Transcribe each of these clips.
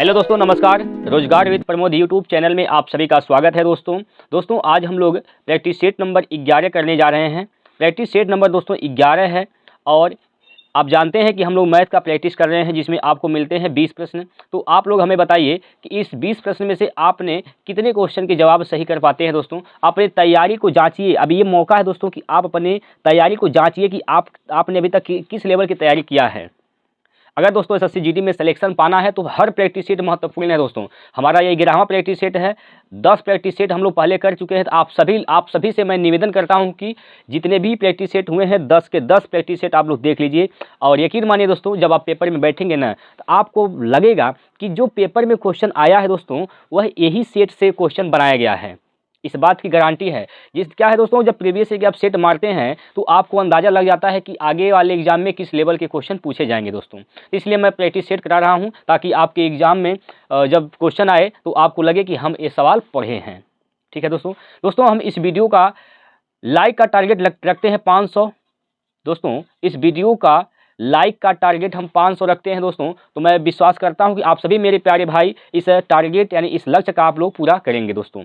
Hello दोस्तों, नमस्कार। रोजगार विद प्रमोद यूट्यूब चैनल में आप सभी का स्वागत है। दोस्तों आज हम लोग प्रैक्टिस सेट नंबर 11 करने जा रहे हैं। प्रैक्टिस सेट नंबर दोस्तों 11 है और आप जानते हैं कि हम लोग मैथ का प्रैक्टिस कर रहे हैं जिसमें आपको मिलते हैं 20 प्रश्न। तो आप लोग हमें बताइए कि इस 20 प्रश्न में से आपने कितने क्वेश्चन के जवाब सही कर पाते हैं। दोस्तों अपने तैयारी को जांचिए, अभी ये मौका है दोस्तों कि आप अपने तैयारी को जांचिए कि आपने अभी तक किस लेवल की तैयारी किया है। अगर दोस्तों एसएससी जीडी में सिलेक्शन पाना है तो हर प्रैक्टिस सेट महत्वपूर्ण है। दोस्तों हमारा ये 11वां प्रैक्टिस सेट है। 10 प्रैक्टिस सेट हम लोग पहले कर चुके हैं। तो आप सभी से मैं निवेदन करता हूं कि जितने भी प्रैक्टिस सेट हुए हैं 10 के 10 प्रैक्टिस सेट आप लोग देख लीजिए। और यकीन मानिए दोस्तों, जब आप पेपर में बैठेंगे ना तो आपको लगेगा कि जो पेपर में क्वेश्चन आया है दोस्तों वह यही सेट से क्वेश्चन बनाया गया है। इस बात की गारंटी है। जिस क्या है दोस्तों, जब प्रीवियस ईयर के आप सेट मारते हैं तो आपको अंदाजा लग जाता है कि आगे वाले एग्जाम में किस लेवल के क्वेश्चन पूछे जाएंगे दोस्तों। इसलिए मैं प्रैक्टिस सेट करा रहा हूं ताकि आपके एग्जाम में जब क्वेश्चन आए तो आपको लगे कि हम ये सवाल पढ़े हैं। ठीक है दोस्तों हम इस वीडियो का लाइक का टारगेट रखते हैं 500। दोस्तों इस वीडियो का लाइक का टारगेट हम 500 रखते हैं दोस्तों। तो मैं विश्वास करता हूँ कि आप सभी मेरे प्यारे भाई इस टारगेट यानी इस लक्ष्य का आप लोग पूरा करेंगे दोस्तों।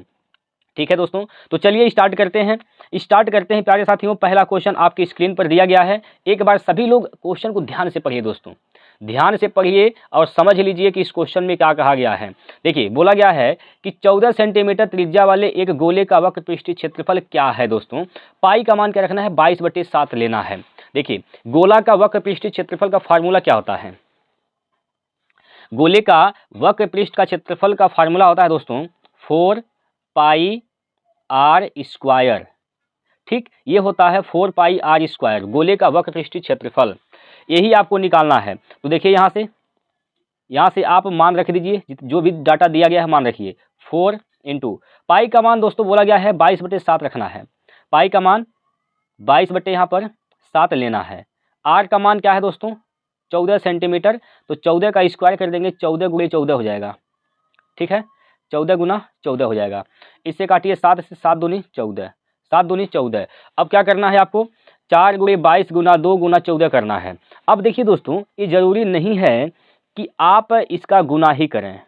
ठीक है दोस्तों, तो चलिए स्टार्ट करते हैं प्यारे साथियों। पहला क्वेश्चन आपकी स्क्रीन पर दिया गया है। एक बार सभी लोग क्वेश्चन को ध्यान से पढ़िए दोस्तों, ध्यान से पढ़िए और समझ लीजिए कि इस क्वेश्चन में क्या कहा गया है। देखिए बोला गया है कि 14 सेंटीमीटर त्रिज्या वाले एक गोले का वक्र पृष्ठीय क्षेत्रफल क्या है। दोस्तों पाई का मान क्या रखना है, 22/7 लेना है। देखिए गोला का वक्र पृष्ठीय क्षेत्रफल का फार्मूला क्या होता है। गोले का वक्र पृष्ठ का क्षेत्रफल का फार्मूला होता है दोस्तों 4 पाई आर स्क्वायर। ठीक, ये होता है 4 पाई आर स्क्वायर, गोले का वक्र पृष्ठीय क्षेत्रफल। यही आपको निकालना है। तो देखिए यहाँ से आप मान रख दीजिए, जो भी डाटा दिया गया है मान रखिए। 4 इंटू पाई का मान दोस्तों बोला गया है 22/7 रखना है। पाई का मान 22/7 लेना है। आर का मान क्या है दोस्तों 14 सेंटीमीटर, तो 14 का स्क्वायर कर देंगे, 14 × 14 हो जाएगा। ठीक है, 14 × 14 हो जाएगा। इससे काटिए 7 से, 7 दूनी 14, 7 दूनी 14। अब क्या करना है आपको 4 × 22 × 2 × 14 करना है। अब देखिए दोस्तों ये जरूरी नहीं है कि आप इसका गुना ही करें।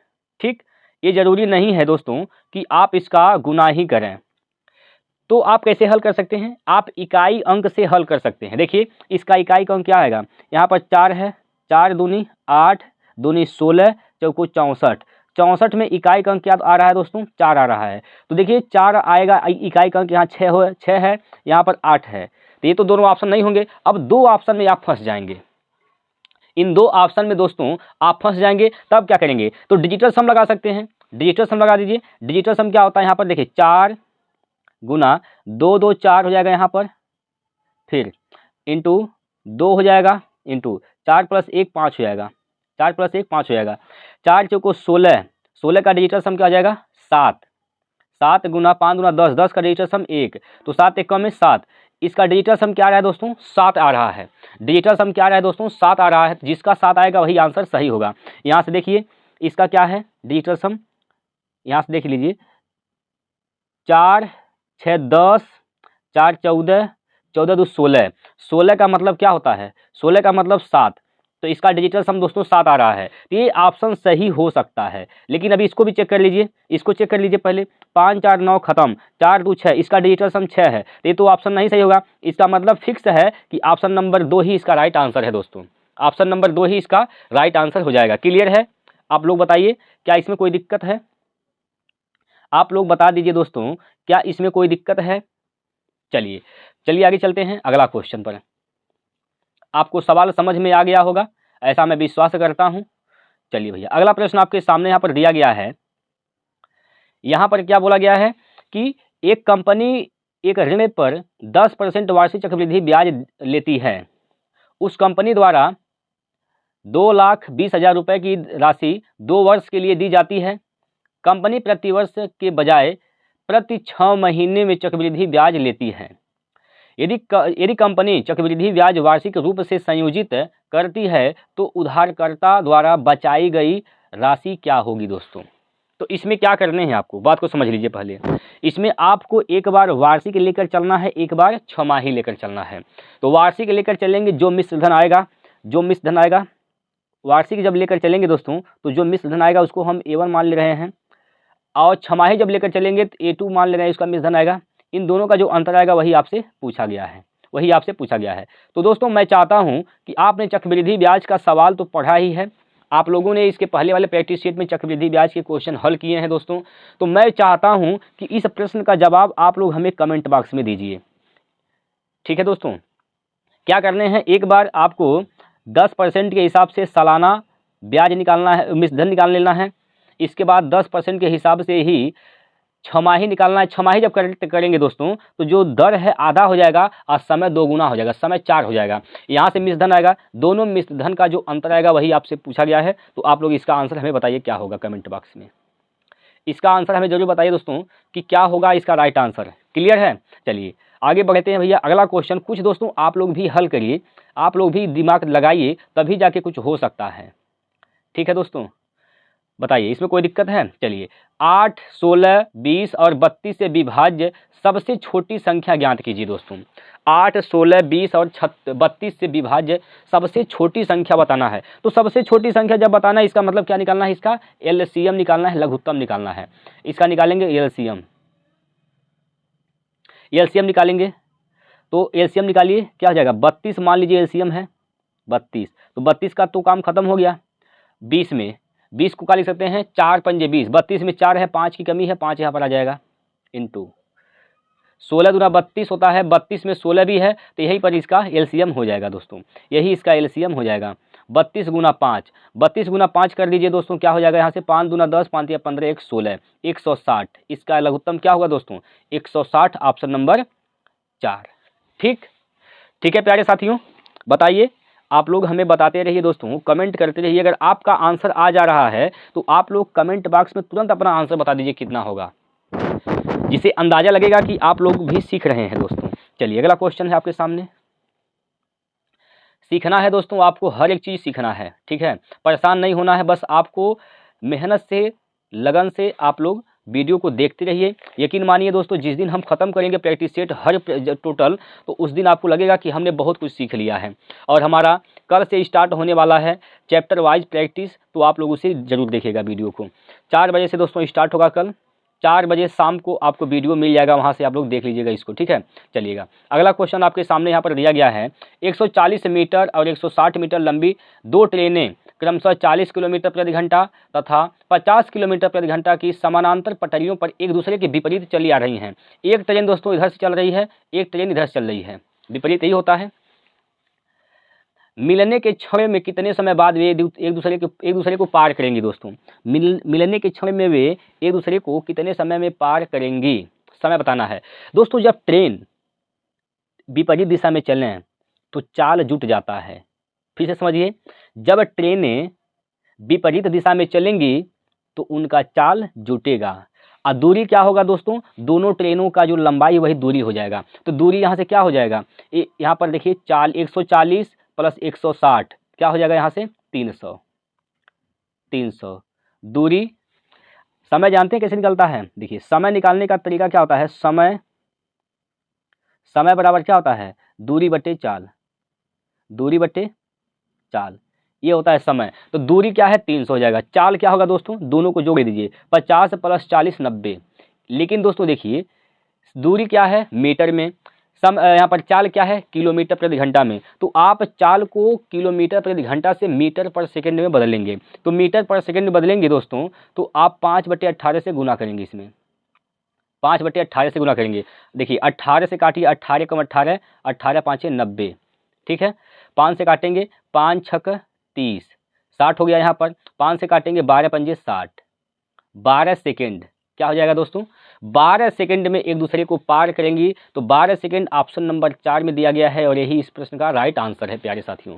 ठीक, ये जरूरी नहीं है दोस्तों कि आप इसका गुना ही करें। तो आप कैसे हल कर सकते हैं, आप इकाई अंक से हल कर सकते हैं। देखिए इसका इकाई अंक क्या आएगा, यहाँ पर 4 है, 4 दूनी 8, दूनी 16, चौको 64। 64 में इकाई अंक क्या आ रहा है दोस्तों 4 आ रहा है। तो देखिए 4 आएगा, इकाई अंक यहाँ 6 है, यहाँ पर 8 है। तो ये तो दोनों ऑप्शन नहीं होंगे। अब 2 ऑप्शन में आप फंस जाएंगे। इन 2 ऑप्शन में दोस्तों आप फंस जाएंगे। तब क्या करेंगे, तो डिजिटल सम लगा सकते हैं। डिजिटल सम लगा दीजिए। डिजिटल सम क्या होता है, यहाँ पर देखिए 4 गुना 2 2 4 हो जाएगा यहाँ पर, फिर इंटू 2 हो जाएगा, इंटू 4 + 1 5 हो जाएगा, 4 + 1 5 हो जाएगा। 4 चौको 16, 16 का डिजिटल सम क्या हो जाएगा 7, 7 गुना 5 गुना 10, 10 का डिजिटल सम 1, तो 7 × 1 में 7। इसका डिजिटल सम क्या आ रहा है दोस्तों 7 आ रहा है। डिजिटल सम क्या आ रहा है दोस्तों 7 आ रहा है। जिसका 7 आएगा वही आंसर सही होगा। यहाँ से देखिए इसका क्या है डिजिटल सम, यहाँ से देख लीजिए 4 6 10, 4 14, 14 2 16, 16 का मतलब क्या होता है 16 का मतलब 7। तो इसका डिजिटल सम दोस्तों 7 आ रहा है। तो ये ऑप्शन सही हो सकता है। लेकिन अभी इसको भी चेक कर लीजिए, इसको चेक कर लीजिए पहले। 5 4 9 खत्म, 4 2 6, इसका डिजिटल सम 6 है। तो ये तो ऑप्शन नहीं सही होगा। इसका मतलब फिक्स है कि ऑप्शन नंबर 2 ही इसका राइट आंसर है दोस्तों। ऑप्शन नंबर 2 ही इसका राइट आंसर हो जाएगा। क्लियर है, आप लोग बताइए क्या इसमें कोई दिक्कत है, आप लोग बता दीजिए दोस्तों क्या इसमें कोई दिक्कत है। चलिए आगे चलते हैं अगला क्वेश्चन पर। आपको सवाल समझ में आ गया होगा ऐसा मैं विश्वास करता हूं। चलिए भैया अगला प्रश्न आपके सामने यहाँ पर दिया गया है। यहाँ पर क्या बोला गया है कि एक कंपनी एक ऋण पर 10% वार्षिक चक्रवृद्धि ब्याज लेती है। उस कंपनी द्वारा 2,20,000 रुपये की राशि 2 वर्ष के लिए दी जाती है। कंपनी प्रति वर्ष के बजाय प्रति 6 महीने में चक्रवृद्धि ब्याज लेती है। यदि कंपनी चक्रवृद्धि ब्याज वार्षिक रूप से संयोजित करती है तो उधारकर्ता द्वारा बचाई गई राशि क्या होगी दोस्तों। तो इसमें क्या करने हैं आपको, बात को समझ लीजिए पहले। इसमें आपको एक बार वार्षिक लेकर चलना है, एक बार छमाही लेकर चलना है। तो वार्षिक लेकर चलेंगे, जो मिश्र धन आएगा वार्षिक जब लेकर चलेंगे दोस्तों तो जो मिश्र धन आएगा उसको हम A1 मान ले रहे हैं, और छमाही जब लेकर चलेंगे तो A2 मान ले रहे हैं, उसका मिश्र धन आएगा। इन दोनों का जो अंतर आएगा वही आपसे पूछा गया है, वही आपसे पूछा गया है। तो दोस्तों मैं चाहता हूं कि आपने चक्रवृद्धि ब्याज का सवाल तो पढ़ा ही है, आप लोगों ने इसके पहले वाले प्रैक्टिस शीट में चक्रवृद्धि ब्याज के क्वेश्चन हल किए हैं दोस्तों। तो मैं चाहता हूं कि इस प्रश्न का जवाब आप लोग हमें कमेंट बॉक्स में दीजिए। ठीक है दोस्तों, क्या करने हैं, एक बार आपको 10% के हिसाब से सालाना ब्याज निकालना है, मिश्र धन निकाल लेना है। इसके बाद 10% के हिसाब से ही छमाही निकालना है। छमाही जब करेंगे दोस्तों तो जो दर है आधा हो जाएगा और समय 2 गुना हो जाएगा, समय 4 हो जाएगा। यहाँ से मिश्र धन आएगा, दोनों मिश्र धन का जो अंतर आएगा वही आपसे पूछा गया है। तो आप लोग इसका आंसर हमें बताइए क्या होगा कमेंट बॉक्स में, इसका आंसर हमें जरूर बताइए दोस्तों कि क्या होगा इसका राइट आंसर। क्लियर है, चलिए आगे बढ़ते हैं भैया। अगला क्वेश्चन कुछ दोस्तों आप लोग भी हल करिए, आप लोग भी दिमाग लगाइए, तभी जाके कुछ हो सकता है। ठीक है दोस्तों, बताइए इसमें कोई दिक्कत है। चलिए 8, 16, 20 और 32 से विभाज्य सबसे छोटी संख्या ज्ञात कीजिए दोस्तों। 8, 16, 20 और 32 से विभाज्य सबसे छोटी संख्या बताना है। तो सबसे छोटी संख्या जब बताना है इसका मतलब क्या निकालना है, इसका एलसीएम निकालना है, लघुत्तम निकालना है। इसका निकालेंगे एलसीएम, एलसीएम निकालेंगे। तो एलसीएम निकालिए, क्या हो जाएगा 32 मान लीजिए एलसीएम है 32, तो 32 का तो काम खत्म हो गया। 20 में 20 को क्या लिख सकते हैं, 4 पंजे 20, 32 में 4 है, 5 की कमी है, 5 यहाँ पर आ जाएगा इंटू 16 दूना 32 होता है, 32 में 16 भी है, तो यहीं पर इसका एलसीएम हो जाएगा दोस्तों, यही इसका एलसीएम हो जाएगा। 32 गुना 5, 32 गुना 5 कर दीजिए दोस्तों, क्या हो जाएगा यहाँ से 5 दूना 10, 5 या 15, 1 16, 160। इसका लघुत्तम क्या होगा दोस्तों 160, ऑप्शन नंबर 4। ठीक है प्यारे साथियों, बताइए आप लोग हमें बताते रहिए दोस्तों, कमेंट करते रहिए। अगर आपका आंसर आ जा रहा है तो आप लोग कमेंट बॉक्स में तुरंत अपना आंसर बता दीजिए कितना होगा, जिससे अंदाजा लगेगा कि आप लोग भी सीख रहे हैं दोस्तों। चलिए अगला क्वेश्चन है आपके सामने। सीखना है दोस्तों, आपको हर एक चीज़ सीखना है, ठीक है, परेशान नहीं होना है, बस आपको मेहनत से लगन से आप लोग वीडियो को देखते रहिए। यकीन मानिए दोस्तों, जिस दिन हम खत्म करेंगे प्रैक्टिस सेट हर टोटल, तो उस दिन आपको लगेगा कि हमने बहुत कुछ सीख लिया है। और हमारा कल से स्टार्ट होने वाला है चैप्टर वाइज प्रैक्टिस, तो आप लोग उसे जरूर देखिएगा वीडियो को। 4 बजे से दोस्तों स्टार्ट होगा, कल 4 बजे शाम को आपको वीडियो मिल जाएगा, वहाँ से आप लोग देख लीजिएगा इसको, ठीक है। चलिएगा अगला क्वेश्चन आपके सामने यहाँ पर दिया गया है। 140 मीटर और 160 मीटर लंबी 2 ट्रेनें क्रमशः 40 किलोमीटर प्रति घंटा तथा 50 किलोमीटर प्रति घंटा की समानांतर पटरियों पर एक दूसरे के विपरीत चली आ रही हैं। एक ट्रेन दोस्तों इधर से चल रही है, एक ट्रेन इधर से चल रही है, विपरीत यही होता है। मिलने के क्षण में कितने समय बाद वे एक दूसरे को पार करेंगी दोस्तों। मिलने के क्षण में वे एक दूसरे को कितने समय में पार करेंगी, समय बताना है दोस्तों। जब ट्रेन विपरीत दिशा में चलें तो चाल जुट जाता है। फिर से समझिए, जब ट्रेनें विपरीत दिशा में चलेंगी तो उनका चाल जुटेगा। और दूरी क्या होगा दोस्तों, दोनों ट्रेनों का जो लंबाई वही दूरी हो जाएगा। तो दूरी यहाँ से क्या हो जाएगा, यहाँ पर देखिए 140 प्लस 160 क्या हो जाएगा यहाँ से 300। दूरी, समय जानते हैं कैसे निकलता है, देखिए समय निकालने का तरीका क्या होता है, समय बराबर क्या होता है, दूरी बटे चाल, दूरी बटे चाल, ये होता है समय। तो दूरी क्या है 300 हो जाएगा। चाल क्या होगा दोस्तों, दोनों को जोड़ दीजिए, 50 प्लस 40 90। लेकिन दोस्तों देखिए दूरी क्या है मीटर में, यहाँ पर चाल क्या है किलोमीटर प्रति घंटा में। तो आप चाल को किलोमीटर प्रति घंटा से मीटर पर सेकंड में बदलेंगे। तो मीटर पर सेकंड में बदलेंगे दोस्तों, तो आप 5/18 से गुना करेंगे, इसमें 5/18 से गुना करेंगे। देखिए 18 से काटिए, 18 कम 18, 18 5 90, ठीक है। 5 से काटेंगे, 5 छक 30, 60 हो गया। यहाँ पर 5 से काटेंगे, 12 पंजे 60, 12 सेकेंड क्या हो जाएगा दोस्तों, 12 सेकंड में एक दूसरे को पार करेंगी। तो 12 सेकंड ऑप्शन नंबर 4 में दिया गया है और यही इस प्रश्न का राइट आंसर है प्यारे साथियों।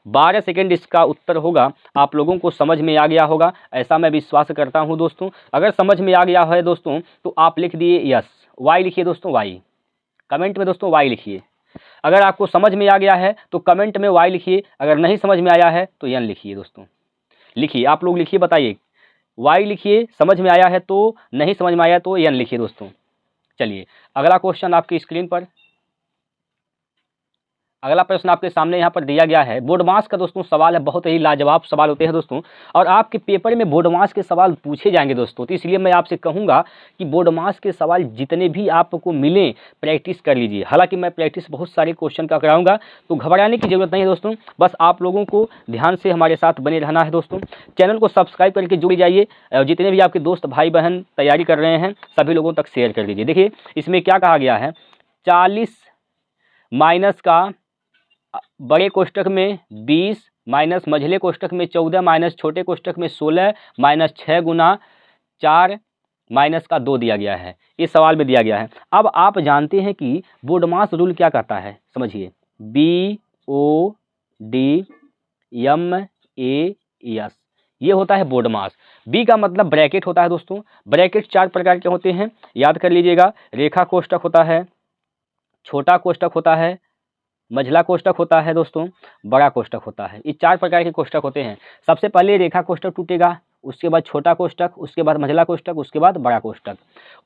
12 सेकंड इसका उत्तर होगा। आप लोगों को समझ में आ गया होगा, ऐसा मैं विश्वास करता हूं दोस्तों। अगर समझ में आ गया है दोस्तों तो आप लिख दिए यस, वाई लिखिए दोस्तों, वाई कमेंट में दोस्तों वाई लिखिए। अगर आपको समझ में आ गया है तो कमेंट में वाई लिखिए, अगर नहीं समझ में आया है तो एन लिखिए दोस्तों। लिखिए, आप लोग लिखिए, बताइए वाई लिखिए, समझ में आया है तो, नहीं समझ में आया तो एन लिखिए दोस्तों। चलिए अगला क्वेश्चन आपकी स्क्रीन पर। अगला प्रश्न आपके सामने यहाँ पर दिया गया है, बोर्डमास का दोस्तों सवाल है, बहुत ही लाजवाब सवाल होते हैं दोस्तों, और आपके पेपर में बोर्डमास के सवाल पूछे जाएंगे दोस्तों। तो इसलिए मैं आपसे कहूँगा कि बोर्डमास के सवाल जितने भी आपको मिलें प्रैक्टिस कर लीजिए। हालांकि मैं प्रैक्टिस बहुत सारे क्वेश्चन का कराऊंगा, तो घबराने की जरूरत नहीं है दोस्तों, बस आप लोगों को ध्यान से हमारे साथ बने रहना है दोस्तों। चैनल को सब्सक्राइब करके जुड़ जाइए, जितने भी आपके दोस्त भाई बहन तैयारी कर रहे हैं सभी लोगों तक शेयर कर दीजिए। देखिए इसमें क्या कहा गया है, 40 माइनस का बड़े कोष्टक में 20 माइनस मझले कोष्टक में 14 माइनस छोटे कोष्टक में 16 माइनस 6 गुना 4 माइनस का 2 दिया गया है, इस सवाल में दिया गया है। अब आप जानते हैं कि बोर्डमास रूल क्या कहता है, समझिए, BODMAS ये होता है बोर्डमास। बी का मतलब ब्रैकेट होता है दोस्तों। ब्रैकेट 4 प्रकार के होते हैं, याद कर लीजिएगा। रेखा कोष्टक होता है, छोटा कोष्टक होता है, मझला कोष्टक होता है दोस्तों, बड़ा कोष्टक होता है। ये 4 प्रकार के कोष्टक होते हैं। सबसे पहले रेखा कोष्टक टूटेगा, उसके बाद छोटा कोष्टक, उसके बाद मझला कोष्टक, उसके बाद बड़ा कोष्टक।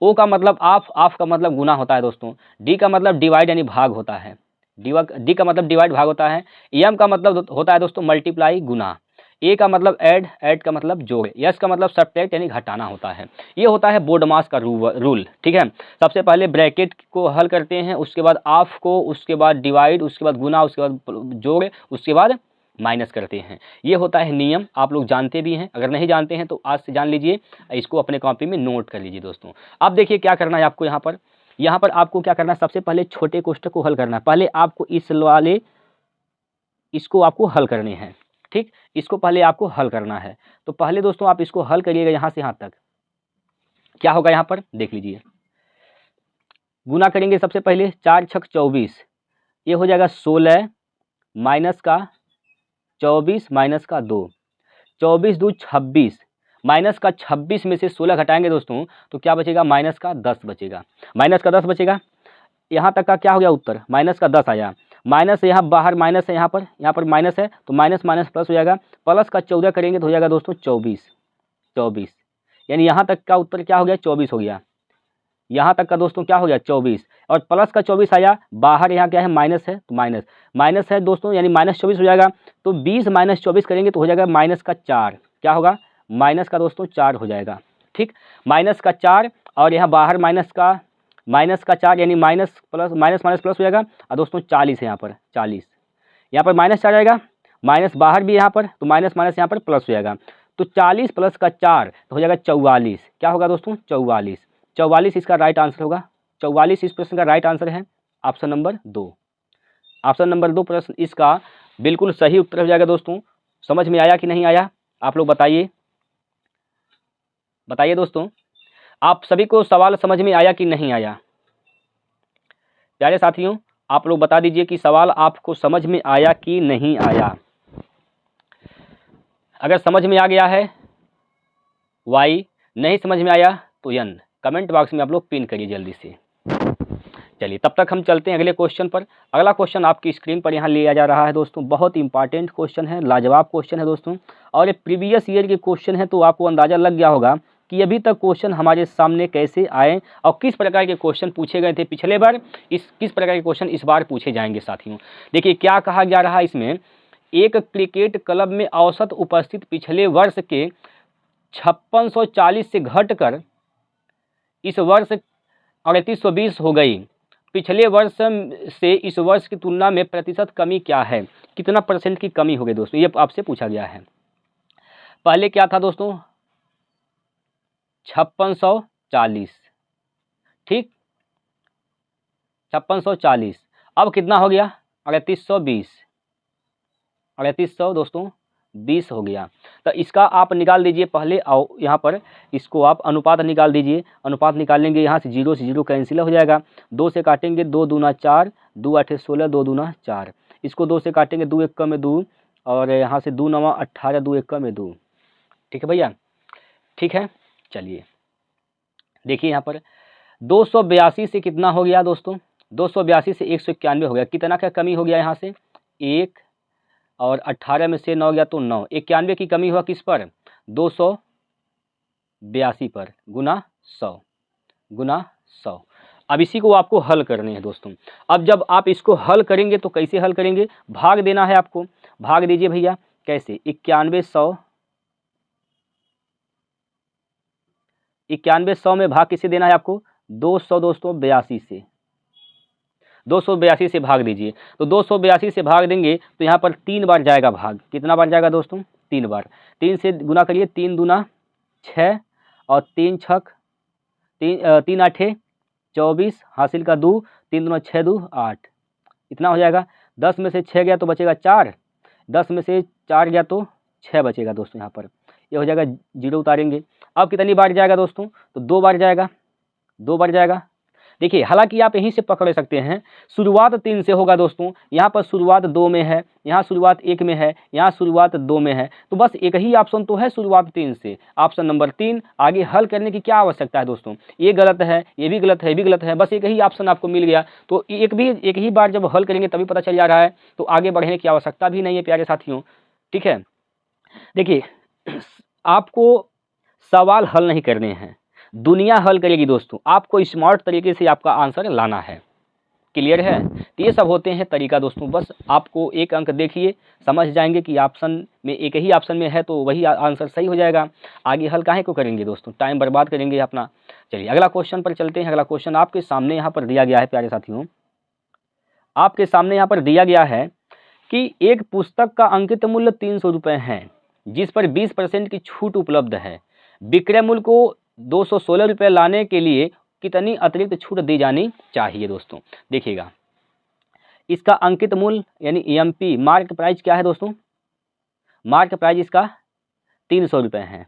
ओ का मतलब ऑफ, ऑफ का मतलब गुना होता है दोस्तों। डी का मतलब डिवाइड यानी भाग होता है, डी का मतलब डिवाइड भाग होता है। एम का मतलब होता है दोस्तों मल्टीप्लाई गुना। ए का मतलब ऐड, ऐड का मतलब जोड़। एस का मतलब सब्ट्रैक्ट यानी घटाना होता है। ये होता है बोर्डमास का रूल, ठीक है। सबसे पहले ब्रैकेट को हल करते हैं, उसके बाद ऑफ को, उसके बाद डिवाइड, उसके बाद गुना, उसके बाद जोड़, उसके बाद माइनस करते हैं। ये होता है नियम, आप लोग जानते भी हैं। अगर नहीं जानते हैं तो आज से जान लीजिए, इसको अपने कॉपी में नोट कर लीजिए दोस्तों। अब देखिए क्या करना है आपको, यहाँ पर आपको क्या करना है, सबसे पहले छोटे कोष्टक को हल करना है। पहले आपको इसको आपको हल करने हैं, ठीक, इसको पहले आपको हल करना है। तो पहले दोस्तों आप इसको हल करिएगा यहाँ से यहाँ तक। क्या होगा यहाँ पर देख लीजिए, गुना करेंगे सबसे पहले, 4 छक 24, ये हो जाएगा 16 माइनस का 24 माइनस का 2, 24 दूनी 26, माइनस का 26 में से 16 घटाएंगे दोस्तों तो क्या बचेगा, माइनस का 10 बचेगा। माइनस का 10 बचेगा, यहाँ तक का क्या हो गया उत्तर, माइनस का 10 आया। माइनस यहाँ बाहर माइनस है, यहाँ पर माइनस है तो माइनस माइनस प्लस हो जाएगा। प्लस का 14 करेंगे तो हो जाएगा दोस्तों 24, यानी यहाँ तक का उत्तर क्या हो गया, 24 हो गया। यहाँ तक का दोस्तों क्या हो गया, 24, और प्लस का 24 आया, बाहर यहाँ क्या है, माइनस है तो माइनस है दोस्तों, यानी माइनस 24 हो जाएगा। तो 20 माइनस 24 करेंगे तो हो जाएगा माइनस का 4, क्या होगा, माइनस का दोस्तों 4 हो जाएगा, ठीक, माइनस का 4, और यहाँ बाहर माइनस का 4, यानी माइनस माइनस प्लस हो जाएगा। और दोस्तों 40 है, यहाँ पर 40, यहाँ पर माइनस 4 आएगा, माइनस बाहर भी यहाँ पर, तो माइनस माइनस यहाँ पर प्लस हो जाएगा। तो 40 प्लस का 4 तो हो जाएगा 44, क्या होगा दोस्तों, 44 इसका राइट आंसर होगा। 44 इस प्रश्न का राइट आंसर है, ऑप्शन नंबर 2। ऑप्शन नंबर 2 प्रश्न इसका बिल्कुल सही उत्तर हो जाएगा दोस्तों। समझ में आया कि नहीं आया, आप लोग बताइए दोस्तों, आप सभी को सवाल समझ में आया कि नहीं आया। प्यारे साथियों आप लोग बता दीजिए कि सवाल आपको समझ में आया कि नहीं आया। अगर समझ में आ गया है Y, नहीं समझ में आया तो N, कमेंट बॉक्स में आप लोग पिन करिए जल्दी से। चलिए तब तक हम चलते हैं अगले क्वेश्चन पर। अगला क्वेश्चन आपकी स्क्रीन पर यहाँ लिया जा रहा है दोस्तों, बहुत इंपॉर्टेंट क्वेश्चन है, लाजवाब क्वेश्चन है दोस्तों, और ये प्रीवियस ईयर के क्वेश्चन है, तो आपको अंदाज़ा लग गया होगा कि अभी तक क्वेश्चन हमारे सामने कैसे आए और किस प्रकार के क्वेश्चन पूछे गए थे पिछले बार, किस प्रकार के क्वेश्चन इस बार पूछे जाएंगे साथियों। देखिए क्या कहा जा रहा है इसमें, एक क्रिकेट क्लब में औसत उपस्थित पिछले वर्ष के 5640 से घटकर इस वर्ष 3820 हो गई। पिछले वर्ष से इस वर्ष की तुलना में प्रतिशत कमी क्या है, कितना परसेंट की कमी हो गई दोस्तों, ये आपसे पूछा गया है। पहले क्या था दोस्तों, 5640, ठीक, 5640, अब कितना हो गया, 3820, 3800 दोस्तों 20 हो गया। तो इसका आप निकाल दीजिए पहले, और यहाँ पर इसको आप अनुपात निकाल दीजिए। अनुपात निकालेंगे, यहाँ से 0 से 0 कैंसिल हो जाएगा, 2 से काटेंगे 2 दूना 4, 2 8 16, 2 दूना 4, इसको 2 से काटेंगे 2 1 में 2, और यहाँ से 2 9 18, 2 1 में 2, ठीक है भैया, ठीक है। चलिए देखिए यहाँ पर 282 से कितना हो गया दोस्तों, 282 से 191 हो गया, कितना का कमी हो गया, यहाँ से 1 और 18 में से 9 गया तो 9, 91 की कमी हुआ किस पर, 282 पर, गुना 100, अब इसी को आपको हल करने हैं दोस्तों। अब जब आप इसको हल करेंगे तो कैसे हल करेंगे, भाग देना है आपको। भाग दीजिए भैया, कैसे, 9100 में भाग किसे देना है आपको, 200 दोस्तों 82 से, 282 से भाग दीजिए। तो 282 से भाग देंगे तो यहाँ पर 3 बार जाएगा भाग। कितना बार जाएगा दोस्तों, 3 बार। 3 से गुना करिए, 3 दूना 6 और 3 छक 3 आठे 24, हासिल का 2, 3 दूना 6 2 8, इतना हो जाएगा। 10 में से 6 गया तो बचेगा 4, 10 में से 4 गया तो 6 बचेगा दोस्तों। यहाँ पर ये हो जाएगा, 0 उतारेंगे। अब कितनी बार जाएगा दोस्तों, तो 2 बार जाएगा, 2 बार जाएगा। देखिए, हालांकि आप यहीं से पकड़ सकते हैं, शुरुआत 3 से होगा दोस्तों। यहाँ पर शुरुआत 2 में है, यहाँ शुरुआत 1 में है, यहाँ शुरुआत 2 में है, तो बस एक ही ऑप्शन तो है शुरुआत 3 से, ऑप्शन नंबर 3। आगे हल करने की क्या आवश्यकता है दोस्तों, ये गलत है, ये भी गलत है, ये भी गलत है, बस एक ही ऑप्शन आपको मिल गया। तो एक ही बार जब हल करेंगे तभी पता चल जा रहा है, तो आगे बढ़ने की आवश्यकता भी नहीं है प्यारे साथियों। ठीक है, देखिए आपको सवाल हल नहीं करने हैं, दुनिया हल करेगी दोस्तों। आपको स्मार्ट तरीके से आपका आंसर लाना है। क्लियर है, तो ये सब होते हैं तरीका दोस्तों। बस आपको एक अंक देखिए, समझ जाएंगे कि ऑप्शन में एक ही ऑप्शन में है तो वही आंसर सही हो जाएगा। आगे हल काहे को करेंगे दोस्तों, टाइम बर्बाद करेंगे अपना। चलिए अगला क्वेश्चन पर चलते हैं। अगला क्वेश्चन आपके सामने यहाँ पर दिया गया है प्यारे साथियों, आपके सामने यहाँ पर दिया गया है कि एक पुस्तक का अंकित मूल्य 300 रुपये है, जिस पर 20% की छूट उपलब्ध है। विक्रय मूल्य को 216 रुपये लाने के लिए कितनी अतिरिक्त छूट दी जानी चाहिए दोस्तों। देखिएगा, इसका अंकित मूल्य यानी EMP मार्क प्राइस क्या है दोस्तों, मार्क प्राइस इसका 300 रुपये है।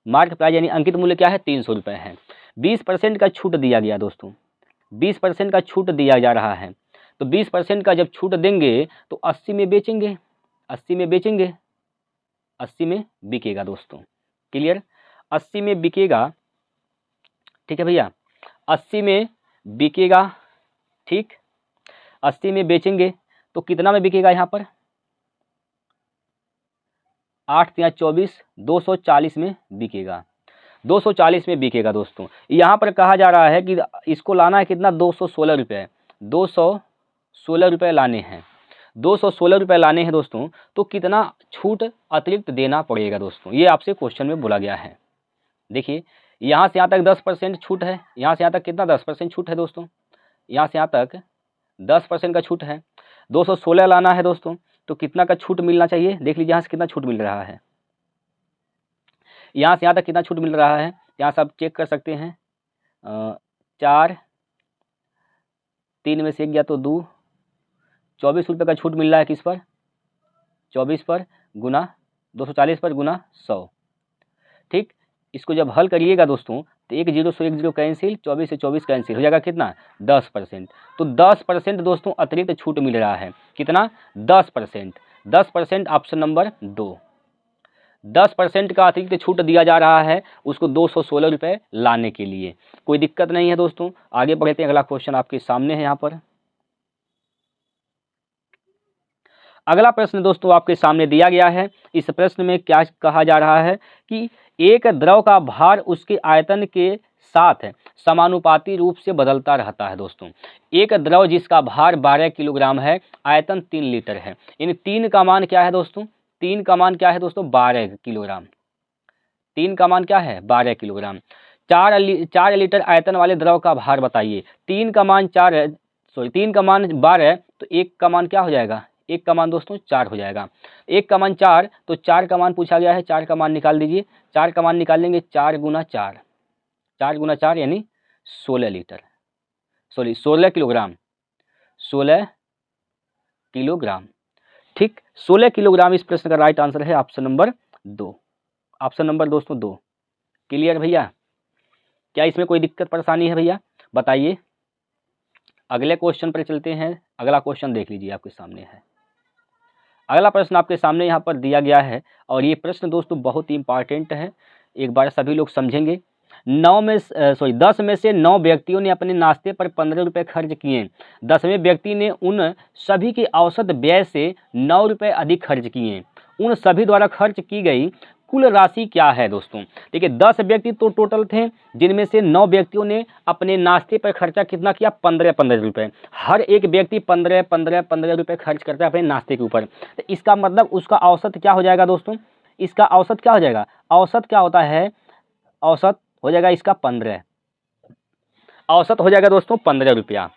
मार्क प्राइस यानी अंकित मूल्य क्या है, 300 रुपये है। 20% का छूट दिया गया दोस्तों, 20% का छूट दिया जा रहा है। तो 20% का जब छूट देंगे तो 80 में बेचेंगे, 80 में बेचेंगे, 80 में बिकेगा दोस्तों। क्लियर, 80 में बिकेगा। ठीक है भैया, 80 में बिकेगा। ठीक, 80 में बेचेंगे तो कितना में बिकेगा, यहाँ पर 8 या 24, 240 में बिकेगा, 240 में बिकेगा दोस्तों। यहाँ पर कहा जा रहा है कि इसको लाना है कितना, 216 रुपये, 216 रुपये लाने हैं, 216 रुपये लाने हैं दोस्तों। तो कितना छूट अतिरिक्त देना पड़ेगा दोस्तों, ये आपसे क्वेश्चन में बोला गया है। देखिए, यहाँ से यहाँ तक 10% छूट है, यहाँ से यहाँ तक कितना 10% छूट है दोस्तों, यहाँ से यहाँ तक 10% का छूट है। 216 लाना है दोस्तों, तो कितना का छूट मिलना चाहिए, देख लीजिए यहाँ से कितना छूट मिल रहा है, यहाँ से यहाँ तक कितना छूट मिल रहा है, यहाँ से आप चेक कर सकते हैं। 4, 3 में से 1 गया तो 2, 24 रुपये का छूट मिल रहा है किस पर, 24 पर गुना 240 पर गुना 100। ठीक, इसको जब हल करिएगा दोस्तों तो 1 0 से 1 0 कैंसिल, 24 से 24 कैंसिल, हो जाएगा कितना 10%। तो 10% दोस्तों अतिरिक्त छूट मिल रहा है, कितना 10%, 10% ऑप्शन नंबर 2, 10% का अतिरिक्त छूट दिया जा रहा है उसको 216 रुपये लाने के लिए। कोई दिक्कत नहीं है दोस्तों, आगे बढ़ते हैं। अगला क्वेश्चन आपके सामने है यहाँ पर। अगला प्रश्न दोस्तों आपके सामने दिया गया है। इस प्रश्न में क्या कहा जा रहा है कि एक द्रव का भार उसके आयतन के साथ समानुपाती रूप से बदलता रहता है दोस्तों। एक द्रव जिसका भार 12 किलोग्राम है, आयतन 3 लीटर है। इन 3 का मान क्या है दोस्तों, 3 का मान क्या है दोस्तों, 12 किलोग्राम। 3 का मान क्या है, 12 किलोग्राम। 4 लीटर आयतन वाले द्रव का भार बताइए। 3 का मान 4 है, 3 का मान 12, तो 1 का मान क्या हो जाएगा, 1 का मान दोस्तों 4 हो जाएगा। 1 का मान 4, तो 4 का मान पूछा गया है, 4 का मान निकाल दीजिए। 4 का मान निकाल लेंगे, 4 गुना 4, 4 गुना 4 यानी 16 लीटर, 16 किलोग्राम, 16 किलोग्राम। ठीक, 16 किलोग्राम इस प्रश्न का राइट आंसर है ऑप्शन नंबर 2, ऑप्शन नंबर दोस्तों 2। क्लियर भैया, क्या इसमें कोई दिक्कत परेशानी है भैया, बताइए। अगले क्वेश्चन पर चलते हैं। अगला क्वेश्चन देख लीजिए, आपके सामने है। अगला प्रश्न आपके सामने यहाँ पर दिया गया है और ये प्रश्न दोस्तों बहुत ही इंपॉर्टेंट है, एक बार सभी लोग समझेंगे। 10 में से 9 व्यक्तियों ने अपने नाश्ते पर 15 रुपये खर्च किए। 10वें व्यक्ति ने उन सभी के औसत व्यय से 9 रुपये अधिक खर्च किए। उन सभी द्वारा खर्च की गई कुल राशि क्या है दोस्तों। देखिए 10 व्यक्ति तो टोटल थे, जिनमें से 9 व्यक्तियों ने अपने नाश्ते पर खर्चा कितना किया, 15-15 रुपये। हर एक व्यक्ति 15-15 रुपये खर्च करता है अपने नाश्ते के ऊपर। तो इसका मतलब उसका औसत क्या हो जाएगा दोस्तों, इसका औसत क्या हो जाएगा, औसत क्या होता है, औसत हो जाएगा इसका 15, औसत हो जाएगा दोस्तों 15 रुपया।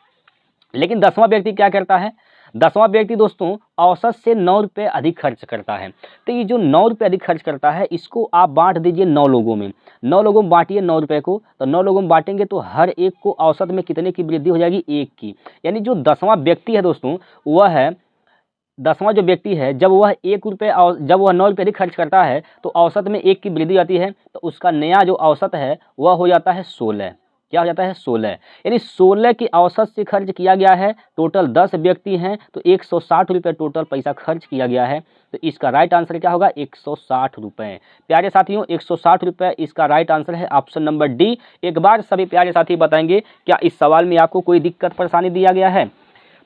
लेकिन 10वां व्यक्ति क्या करता है, 10वां व्यक्ति दोस्तों औसत से 9 रुपये अधिक खर्च करता है। तो ये जो 9 रुपये अधिक खर्च करता है, इसको आप बांट दीजिए 9 लोगों में, 9 लोगों में बांटिए 9 रुपये को। तो 9 लोगों में बांटेंगे तो हर एक को औसत में कितने की वृद्धि हो जाएगी, 1 की। यानी जो 10वां व्यक्ति है दोस्तों, वह है 10वां जो व्यक्ति है, जब वह 1 रुपये जब वह 9 रुपये अधिक खर्च करता है तो औसत में 1 की वृद्धि आती है। तो उसका नया जो औसत है वह हो जाता है 16। क्या हो जाता है, 16। यानी 16 की औसत से खर्च किया गया है। टोटल 10 व्यक्ति हैं तो 160 रुपये टोटल पैसा खर्च किया गया है। तो इसका राइट आंसर क्या होगा, 160 रुपये। प्यारे साथियों 160 रुपये इसका राइट आंसर है, ऑप्शन नंबर डी। एक बार सभी प्यारे साथी बताएंगे क्या इस सवाल में आपको कोई दिक्कत परेशानी दिया गया है।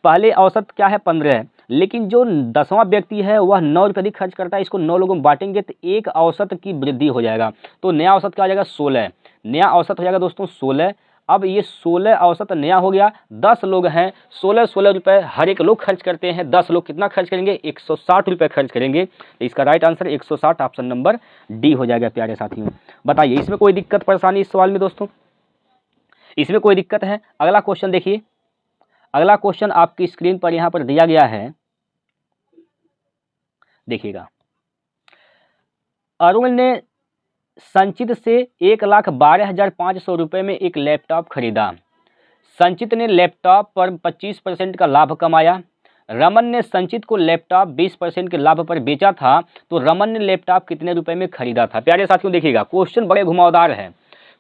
पहले औसत क्या है 15, लेकिन जो 10वां व्यक्ति है वह 9 रुपये अधिक खर्च करता है। इसको 9 लोगों में बांटेंगे तो 1 औसत की वृद्धि हो जाएगा। तो नया औसत क्या हो जाएगा, 16। नया औसत हो जाएगा दोस्तों 16। अब ये 16 औसत नया हो गया। 10 लोग हैं, 16 रुपये हर एक लोग खर्च करते हैं। 10 लोग कितना खर्च करेंगे, 160 रुपये खर्च करेंगे। तो इसका right answer 160, option number D हो जाएगा। प्यारे साथियों बताइए इसमें कोई दिक्कत परेशानी इस सवाल में दोस्तों, इसमें कोई दिक्कत है। अगला क्वेश्चन देखिए, अगला क्वेश्चन आपकी स्क्रीन पर यहाँ पर दिया गया है, देखिएगा। अरुण ने संचित से 1,12,500 रुपये में एक लैपटॉप खरीदा। संचित ने लैपटॉप पर 25% का लाभ कमाया। रमन ने संचित को लैपटॉप 20% के लाभ पर बेचा था। तो रमन ने लैपटॉप कितने रुपए में खरीदा था। प्यारे साथियों देखिएगा क्वेश्चन बड़े घुमावदार है,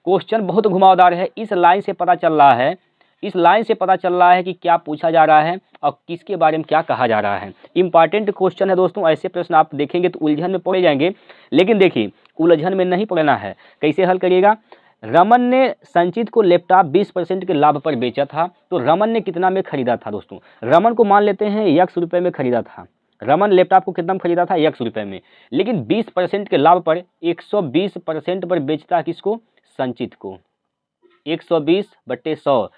क्वेश्चन बहुत घुमावदार है। इस लाइन से पता चल रहा है, इस लाइन से पता चल रहा है कि क्या पूछा जा रहा है और किसके बारे में क्या कहा जा रहा है। इंपॉर्टेंट क्वेश्चन है दोस्तों, ऐसे प्रश्न आप देखेंगे तो उलझन में पड़े जाएंगे। लेकिन देखिए उलझन में नहीं पड़ना है, कैसे हल करिएगा। रमन ने संचित को लैपटॉप 20% के लाभ पर बेचा था। तो रमन ने कितना में खरीदा था दोस्तों, रमन को मान लेते हैं x रुपये में खरीदा था। रमन लैपटॉप को कितना में खरीदा था, x रुपये में। लेकिन 20% के लाभ पर 120% पर बेचता किसको, संचित को। 120/100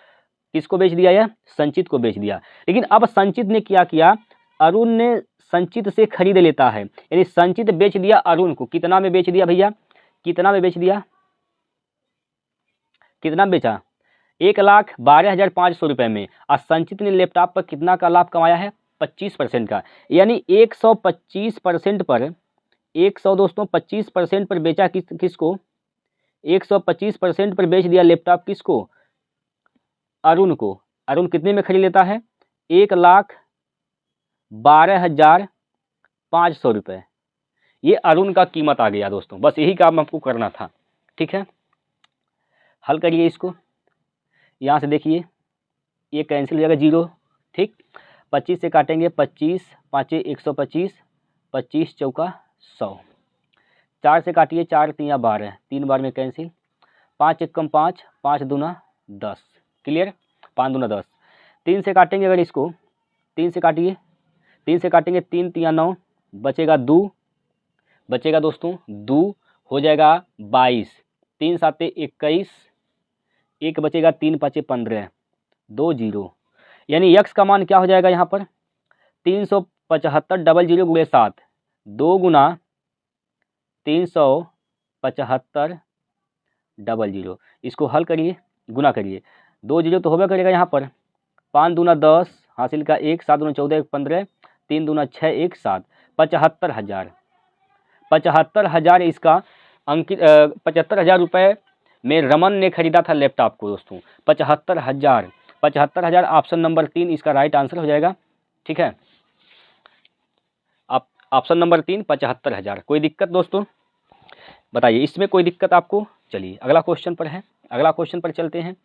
किसको बेच दिया, यह संचित को बेच दिया। लेकिन अब संचित ने क्या किया, अरुण ने संचित से खरीद लेता है, यानी संचित बेच दिया अरुण को। कितना में बेच दिया भैया, कितना में बेच दिया, कितना बेचा, 1,12,500 रुपये में। और संचित ने लैपटॉप पर कितना का लाभ कमाया है, 25% का। यानी 125% पर 100 दोस्तों 25% पर बेचा किसको, 125% पर बेच दिया लैपटॉप किसको, अरुण को। अरुण कितने में खरीद लेता है, 1,12,500 रुपये। ये अरुण का कीमत आ गया दोस्तों, बस यही काम आपको करना था। ठीक है, हल करिए इसको। यहाँ से देखिए ये कैंसिल हो जाएगा 0, ठीक। 25 से काटेंगे, 25 5 125, 25 चौका 100। 4 से काटिए, 4 3 12, 3 बार में कैंसिल। 5 1 5, 5 दूना 10, क्लियर, 5 दूना 10। 3 से काटेंगे अगर इसको, 3 से काटिए, 3 से काटेंगे, 3 3 9, बचेगा 2, बचेगा दोस्तों 2, हो जाएगा 22, 3 7 21, 1 बचेगा, 3 5 15, 2 0। यानी x का मान क्या हो जाएगा यहाँ पर, 375 00 गुणे 7, 2 गुना 375 00। इसको हल करिए, गुना करिए, 2 0 तो होगा करेगा यहाँ पर। 5 दूना 10, हासिल का 1, 7 दूना 14 1 15, 3 दूना 6 1 7, 75,000। 75,000 इसका अंकित, 75,000 रुपये में रमन ने खरीदा था लैपटॉप को दोस्तों। 75,000, 75,000 ऑप्शन नंबर 3 इसका राइट आंसर हो जाएगा। ठीक है, आप ऑप्शन नंबर 3 75,000। कोई दिक्कत दोस्तों बताइए, इसमें कोई दिक्कत आपको। चलिए अगला क्वेश्चन पर है, अगला क्वेश्चन पर चलते हैं।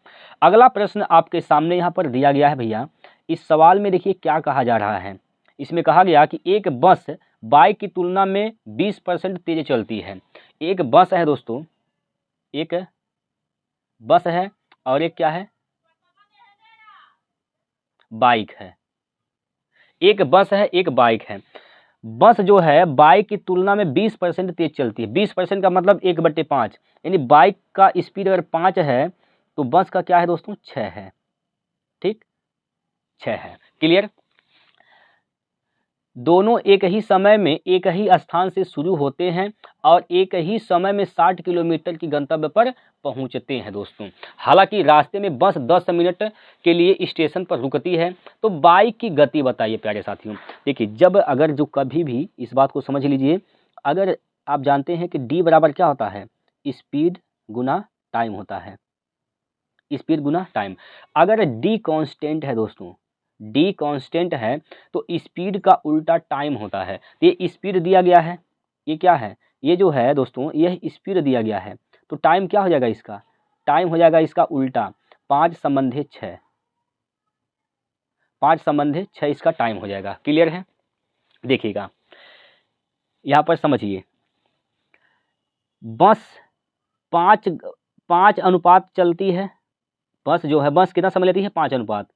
अगला प्रश्न आपके सामने यहाँ पर दिया गया है भैया। इस सवाल में देखिए क्या कहा जा रहा है। इसमें कहा गया कि एक बस बाइक की तुलना में 20% तेज चलती है। एक बस है दोस्तों, एक बस है और एक क्या है, बाइक है। एक बस है, एक बाइक है। बस जो है बाइक की तुलना में 20% तेज चलती है। 20% का मतलब 1/5, यानी बाइक का स्पीड अगर 5 है तो बस का क्या है दोस्तों, 6 है। ठीक, 6 है। क्लियर। दोनों एक ही समय में एक ही स्थान से शुरू होते हैं और एक ही समय में 60 किलोमीटर की गंतव्य पर पहुंचते हैं दोस्तों। हालांकि रास्ते में बस 10 मिनट के लिए स्टेशन पर रुकती है। तो बाइक की गति बताइए प्यारे साथियों। देखिए, जब अगर जो कभी भी इस बात को समझ लीजिए, अगर आप जानते हैं कि डी बराबर क्या होता है, स्पीड गुना टाइम होता है। स्पीड गुना टाइम। अगर डी कांस्टेंट है दोस्तों, डी कांस्टेंट है तो स्पीड का उल्टा टाइम होता है। ये स्पीड दिया गया है, ये क्या है, ये जो है दोस्तों यह स्पीड दिया गया है, तो टाइम क्या हो जाएगा इसका, टाइम हो जाएगा इसका उल्टा 5/6। 5/6 इसका टाइम हो जाएगा। क्लियर है। देखिएगा यहाँ पर समझिए, बस 5 चलती है। बस जो है, बस कितना समय लेती है, 5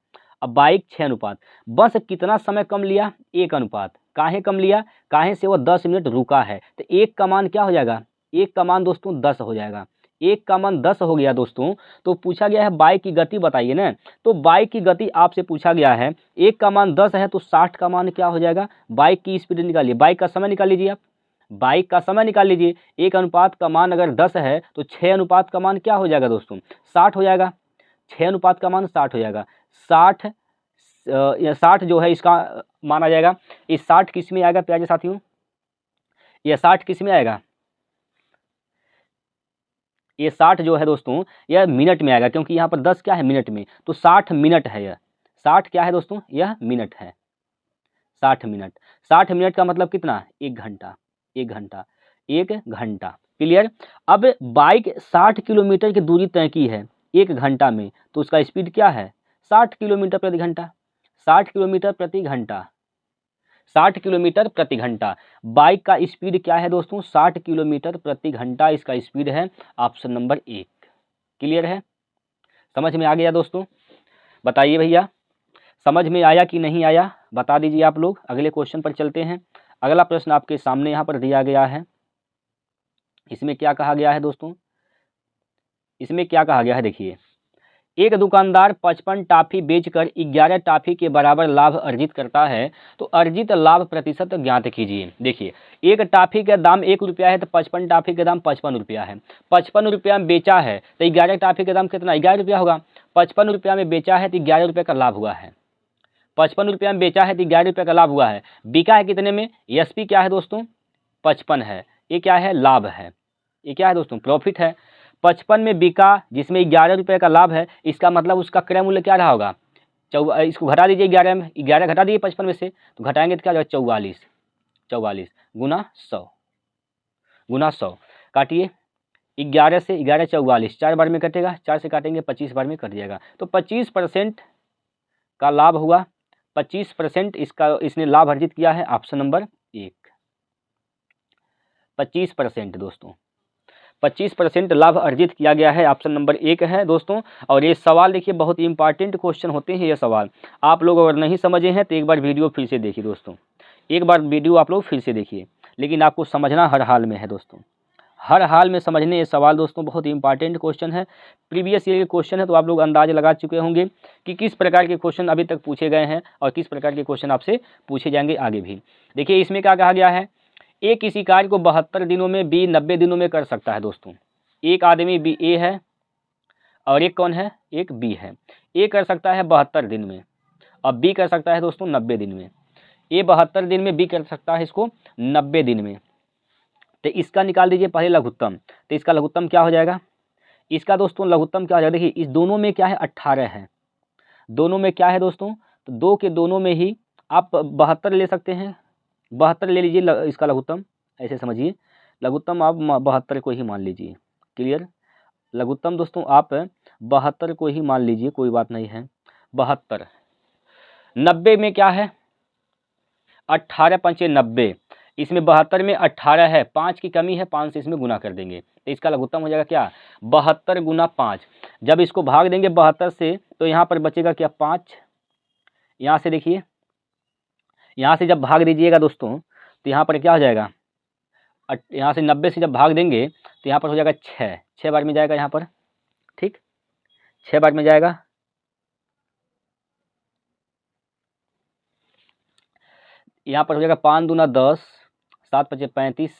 अब बाइक 6 बस कितना समय कम लिया, 1 काहे कम लिया, काहे से वो 10 मिनट रुका है। तो 1 का मान क्या हो जाएगा, 1 का मान दोस्तों 10 हो जाएगा। 1 का मान 10 हो गया दोस्तों। तो पूछा गया है बाइक की गति बताइए ना, तो बाइक की गति आपसे पूछा गया है, 1 का मान 10 है तो 60 का मान क्या हो जाएगा, बाइक की स्पीड निकालिए, बाइक का समय निकाल लीजिए आप, बाइक का समय निकाल लीजिए। 1 अनुपात का मान अगर 10 है तो 6 अनुपात का मान क्या हो जाएगा दोस्तों, 60 हो जाएगा। 6 अनुपात का मान 60 हो जाएगा। 60 जो है इसका माना जाएगा। इस 60 किस में आएगा प्यारे साथियों, यह 60 किस में आएगा, ये 60 जो है दोस्तों यह मिनट में आएगा, क्योंकि यहाँ पर 10 क्या है मिनट में, तो 60 मिनट है यह। 60 क्या है दोस्तों, यह मिनट है। 60 मिनट, 60 मिनट का मतलब कितना, 1 घंटा। 1 घंटा, 1 घंटा। क्लियर। अब बाइक 60 किलोमीटर की दूरी तय की है 1 घंटा में, तो उसका स्पीड क्या है, 60 किलोमीटर प्रति घंटा। 60 किलोमीटर प्रति घंटा, 60 किलोमीटर प्रति घंटा। बाइक का स्पीड क्या है दोस्तों, 60 किलोमीटर प्रति घंटा इसका स्पीड है। Option number 1। क्लियर है, समझ में आ गया दोस्तों। बताइए भैया, समझ में आया कि नहीं आया, बता दीजिए आप लोग। अगले क्वेश्चन पर चलते हैं। अगला प्रश्न आपके सामने यहाँ पर दिया गया है। इसमें क्या कहा गया है दोस्तों, इसमें क्या कहा गया है, देखिए, एक दुकानदार 55 टाफी बेचकर 11 टाफी के बराबर लाभ अर्जित करता है, तो अर्जित लाभ प्रतिशत ज्ञात कीजिए। देखिए, एक टाफी का दाम 1 रुपया है तो 55 टाफी का दाम 55 रुपया है। 55 रुपया में बेचा है तो 11 टाफी का दाम कितना, 11 रुपया होगा। 55 रुपया में बेचा है तो 11 रुपये का लाभ हुआ है। 55 रुपया में बेचा है तो 11 रुपये का लाभ हुआ है। बिका है कितने में, एसपी क्या है दोस्तों, 55 है। ये क्या है, लाभ है। ये क्या है दोस्तों, प्रॉफिट है। 55 में बिका जिसमें 11 रुपये का लाभ है, इसका मतलब उसका क्रय मूल्य क्या रहा होगा, इसको घटा दीजिए 11 में, 11 घटा दीजिए 55 में से, तो घटाएंगे तो क्या जाएगा, 44। 44 गुना 100, गुना 100 काटिए, 11 से 11 44, 4 बार में कटेगा, 4 से काटेंगे 25 बार में कट जाएगा। तो 25% का लाभ हुआ। 25% इसका इसने लाभ अर्जित किया है। ऑप्शन नंबर 1, 25% दोस्तों, 25% लाभ अर्जित किया गया है। ऑप्शन नंबर 1 है दोस्तों। और ये सवाल देखिए बहुत ही इंपॉर्टेंट क्वेश्चन होते हैं ये सवाल। आप लोग अगर नहीं समझे हैं तो एक बार वीडियो फिर से देखिए दोस्तों, एक बार वीडियो आप लोग फिर से देखिए, लेकिन आपको समझना हर हाल में है दोस्तों, हर हाल में समझने ये सवाल दोस्तों बहुत ही इंपॉर्टेंट क्वेश्चन है। प्रीवियस ईयर के क्वेश्चन है, तो आप लोग अंदाज लगा चुके होंगे कि किस प्रकार के क्वेश्चन अभी तक पूछे गए हैं और किस प्रकार के क्वेश्चन आपसे पूछे जाएंगे आगे भी। देखिए, इसमें क्या कहा गया है, ए किसी कार्य को 72 दिनों में, बी 90 दिनों में कर सकता है दोस्तों। एक आदमी बी ए है और एक कौन है, एक बी है। ए कर सकता है 72 दिन में और बी कर सकता है दोस्तों 90 दिन में। ए 72 दिन में, बी कर सकता है इसको 90 दिन में। तो इसका निकाल दीजिए पहले लघुत्तम। तो इसका लघुत्तम क्या हो जाएगा, इसका दोस्तों लघुत्तम क्या हो जाएगा, देखिए इस दोनों में क्या है 18 है, दोनों में क्या है दोस्तों, तो दो के दोनों में ही आप 72 ले सकते हैं, 72 ले लीजिए इसका लघुत्तम, ऐसे समझिए लघुत्तम आप 72 को ही मान लीजिए। क्लियर, लघुत्तम दोस्तों आप 72 को ही मान लीजिए, कोई बात नहीं है। 72, 90 में क्या है 18 पंचे 90, इसमें 72 में 18 है, 5 की कमी है, 5 से इसमें गुना कर देंगे तो इसका लघुत्तम हो जाएगा क्या, 72 गुना 5। जब इसको भाग देंगे 72 से तो यहाँ पर बचेगा क्या 5। यहाँ से देखिए, यहाँ से जब भाग दीजिएगा दोस्तों तो यहाँ पर क्या हो जाएगा, यहाँ से 90 से जब भाग देंगे तो यहाँ पर हो जाएगा 6, 6 बार में जाएगा यहाँ पर, ठीक, 6 बार में जाएगा। यहाँ पर हो जाएगा 5 दूना 10, 7 पचे 35,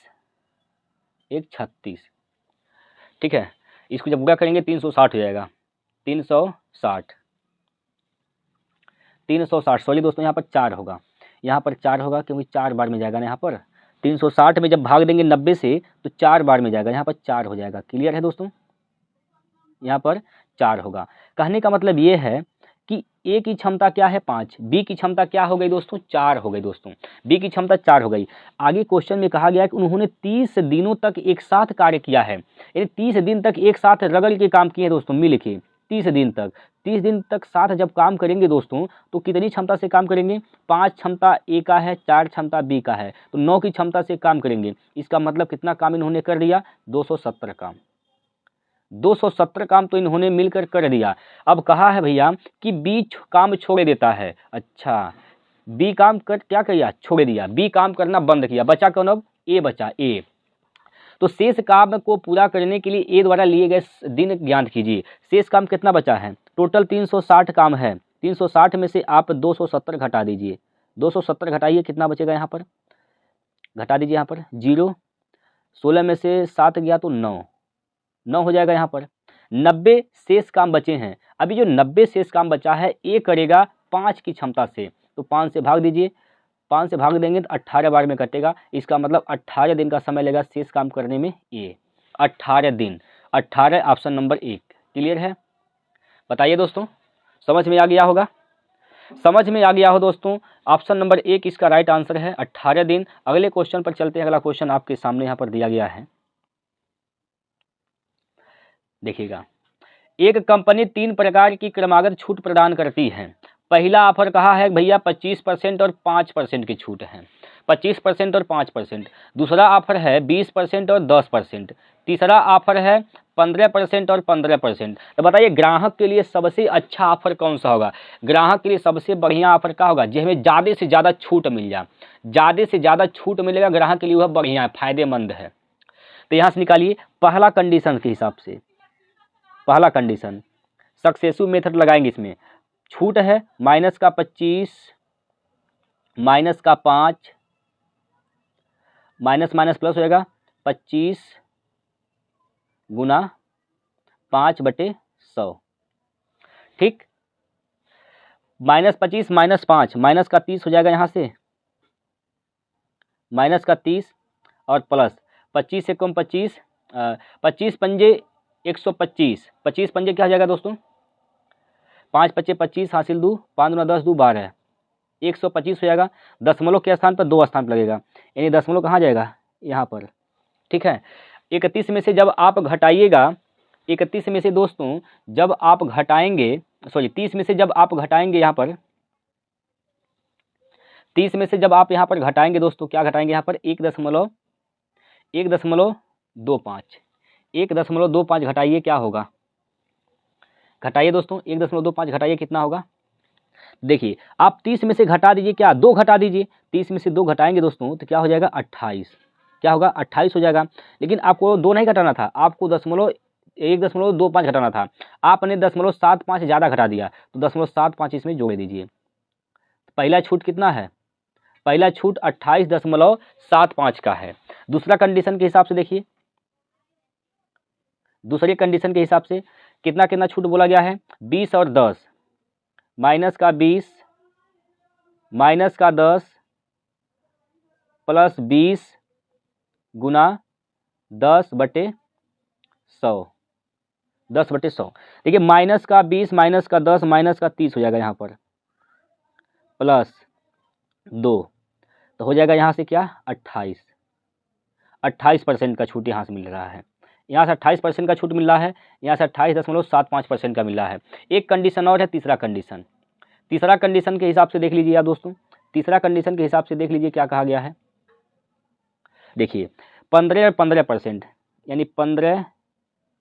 1 36, ठीक है। इसको जब पूरा करेंगे 360 हो जाएगा, 360, 360, सॉरी दोस्तों यहाँ पर 4 होगा, यहाँ पर 4 होगा क्योंकि 4 बार में जाएगा ना यहाँ पर। 360 में जब भाग देंगे 90 से तो 4 बार में जाएगा, यहाँ पर 4 हो जाएगा। क्लियर है दोस्तों, यहाँ पर 4 होगा। कहने का मतलब ये है कि ए की क्षमता क्या है 5, बी की क्षमता क्या हो गई दोस्तों 4 हो गई दोस्तों, बी की क्षमता 4 हो गई। आगे क्वेश्चन में कहा गया है कि उन्होंने 30 दिनों तक एक साथ कार्य किया है, यानी 30 दिन तक एक साथ रगड़ के काम किए दोस्तों, मिल के 30 दिन तक, 30 दिन तक साथ जब काम करेंगे दोस्तों तो कितनी क्षमता से काम करेंगे, 5 क्षमता ए का है, 4 क्षमता बी का है, तो 9 की क्षमता से काम करेंगे। इसका मतलब कितना काम इन्होंने कर दिया, 270 काम, 270 काम तो इन्होंने मिलकर कर दिया। अब कहा है भैया कि बी काम छोड़ देता है, अच्छा बी काम कर क्या किया, छोड़ दिया, बी काम करना बंद किया, बचा कौन, अब ए बचा, ए। तो शेष काम को पूरा करने के लिए ए द्वारा लिए गए दिन ज्ञात कीजिए। शेष काम कितना बचा है, टोटल 360 काम है, 360 में से आप 270 घटा दीजिए, 270 घटाइए, कितना बचेगा यहाँ पर, घटा दीजिए यहाँ पर 0, 16 में से 7 गया तो 9 हो जाएगा यहाँ पर। 90 शेष काम बचे हैं, अभी जो 90 शेष काम बचा है ए करेगा 5 की क्षमता से, तो 5 से भाग दीजिए, 5 से भाग देंगे तो 18 बार में कटेगा। इसका मतलब 18 दिन का समय लगेगा शेष काम करने में ए, 18 दिन, 18 ऑप्शन नंबर 1। क्लियर है, बताइए दोस्तों, समझ में आ गया होगा, समझ में आ गया हो दोस्तों, ऑप्शन नंबर 1 इसका राइट आंसर है 18 दिन। अगले क्वेश्चन पर चलते हैं, अगला क्वेश्चन आपके सामने यहाँ पर दिया गया है, देखिएगा। एक कंपनी 3 प्रकार की क्रमागत छूट प्रदान करती है। पहला ऑफर कहा है भैया 25% और 5% की छूट है, 25% और 5%। दूसरा ऑफर है 20% और 10%। तीसरा ऑफर है 15% और 15%। तो बताइए ग्राहक के लिए सबसे अच्छा ऑफर कौन सा होगा, ग्राहक के लिए सबसे बढ़िया ऑफर क्या होगा, जिसमें ज़्यादा से ज़्यादा छूट मिल जाए, ज़्यादा से ज़्यादा छूट मिलेगा ग्राहक के लिए, वह बढ़िया है, फायदेमंद है। तो यहाँ से निकालिए पहला कंडीशन के हिसाब से, पहला कंडीशन सक्सेसिव मेथड लगाएंगे, इसमें छूट है माइनस का 25, माइनस का 5, माइनस माइनस प्लस हो जाएगा 25 गुना 5/100, ठीक, माइनस 25 माइनस 5 माइनस का 30 हो जाएगा, यहाँ से माइनस का 30 और प्लस 25 से कम 25, 25 पंजे 125, 25 पंजे क्या हो जाएगा दोस्तों, 5 पच्चे 25 हासिल 2, 5 दूना 10 2 12, 125 हो जाएगा। दशमलव के स्थान पर 2 स्थान पर लगेगा, यानी दशमलव कहाँ जाएगा, यहाँ पर, ठीक है। 31 में से जब आप घटाइएगा, 31 में से दोस्तों जब आप घटाएंगे, सॉरी 30 में से जब आप घटाएंगे, यहाँ पर 30 में से जब आप यहाँ पर घटाएंगे दोस्तों, क्या घटाएंगे यहाँ पर 1.25, 1.25 घटाइए, क्या होगा, घटाइए दोस्तों 1.25 घटाइए, कितना होगा, देखिए आप 30 में से घटा दीजिए, क्या 2 घटा दीजिए, 30 में से 2 घटाएंगे दोस्तों तो क्या हो जाएगा 28, क्या होगा 28 हो जाएगा। लेकिन आपको 2 नहीं घटाना था, आपको 1.25 घटाना था, आपने 0.75 ज़्यादा घटा दिया, तो 0.75 इसमें जोड़ दीजिए। पहला छूट कितना है, पहला छूट 28.75 का है। दूसरा कंडीशन के हिसाब से देखिए, दूसरे कंडीशन के हिसाब से कितना कितना छूट बोला गया है, 20 और 10, माइनस का 20 माइनस का 10 प्लस 20 गुना 10/100, 10/100। देखिए माइनस का 20 माइनस का 10 माइनस का 30 हो जाएगा यहाँ पर, प्लस 2, तो हो जाएगा यहाँ से क्या 28% का छूट यहाँ से मिल रहा है, यहाँ से 28% का छूट मिल रहा है, यहाँ से 28.75% का मिल रहा है। एक कंडीशन और है, तीसरा कंडीशन, तीसरा कंडीशन के हिसाब से देख लीजिए आप दोस्तों, तीसरा कंडीशन के हिसाब से देख लीजिए क्या कहा गया है। देखिए 15 और 15%, यानी 15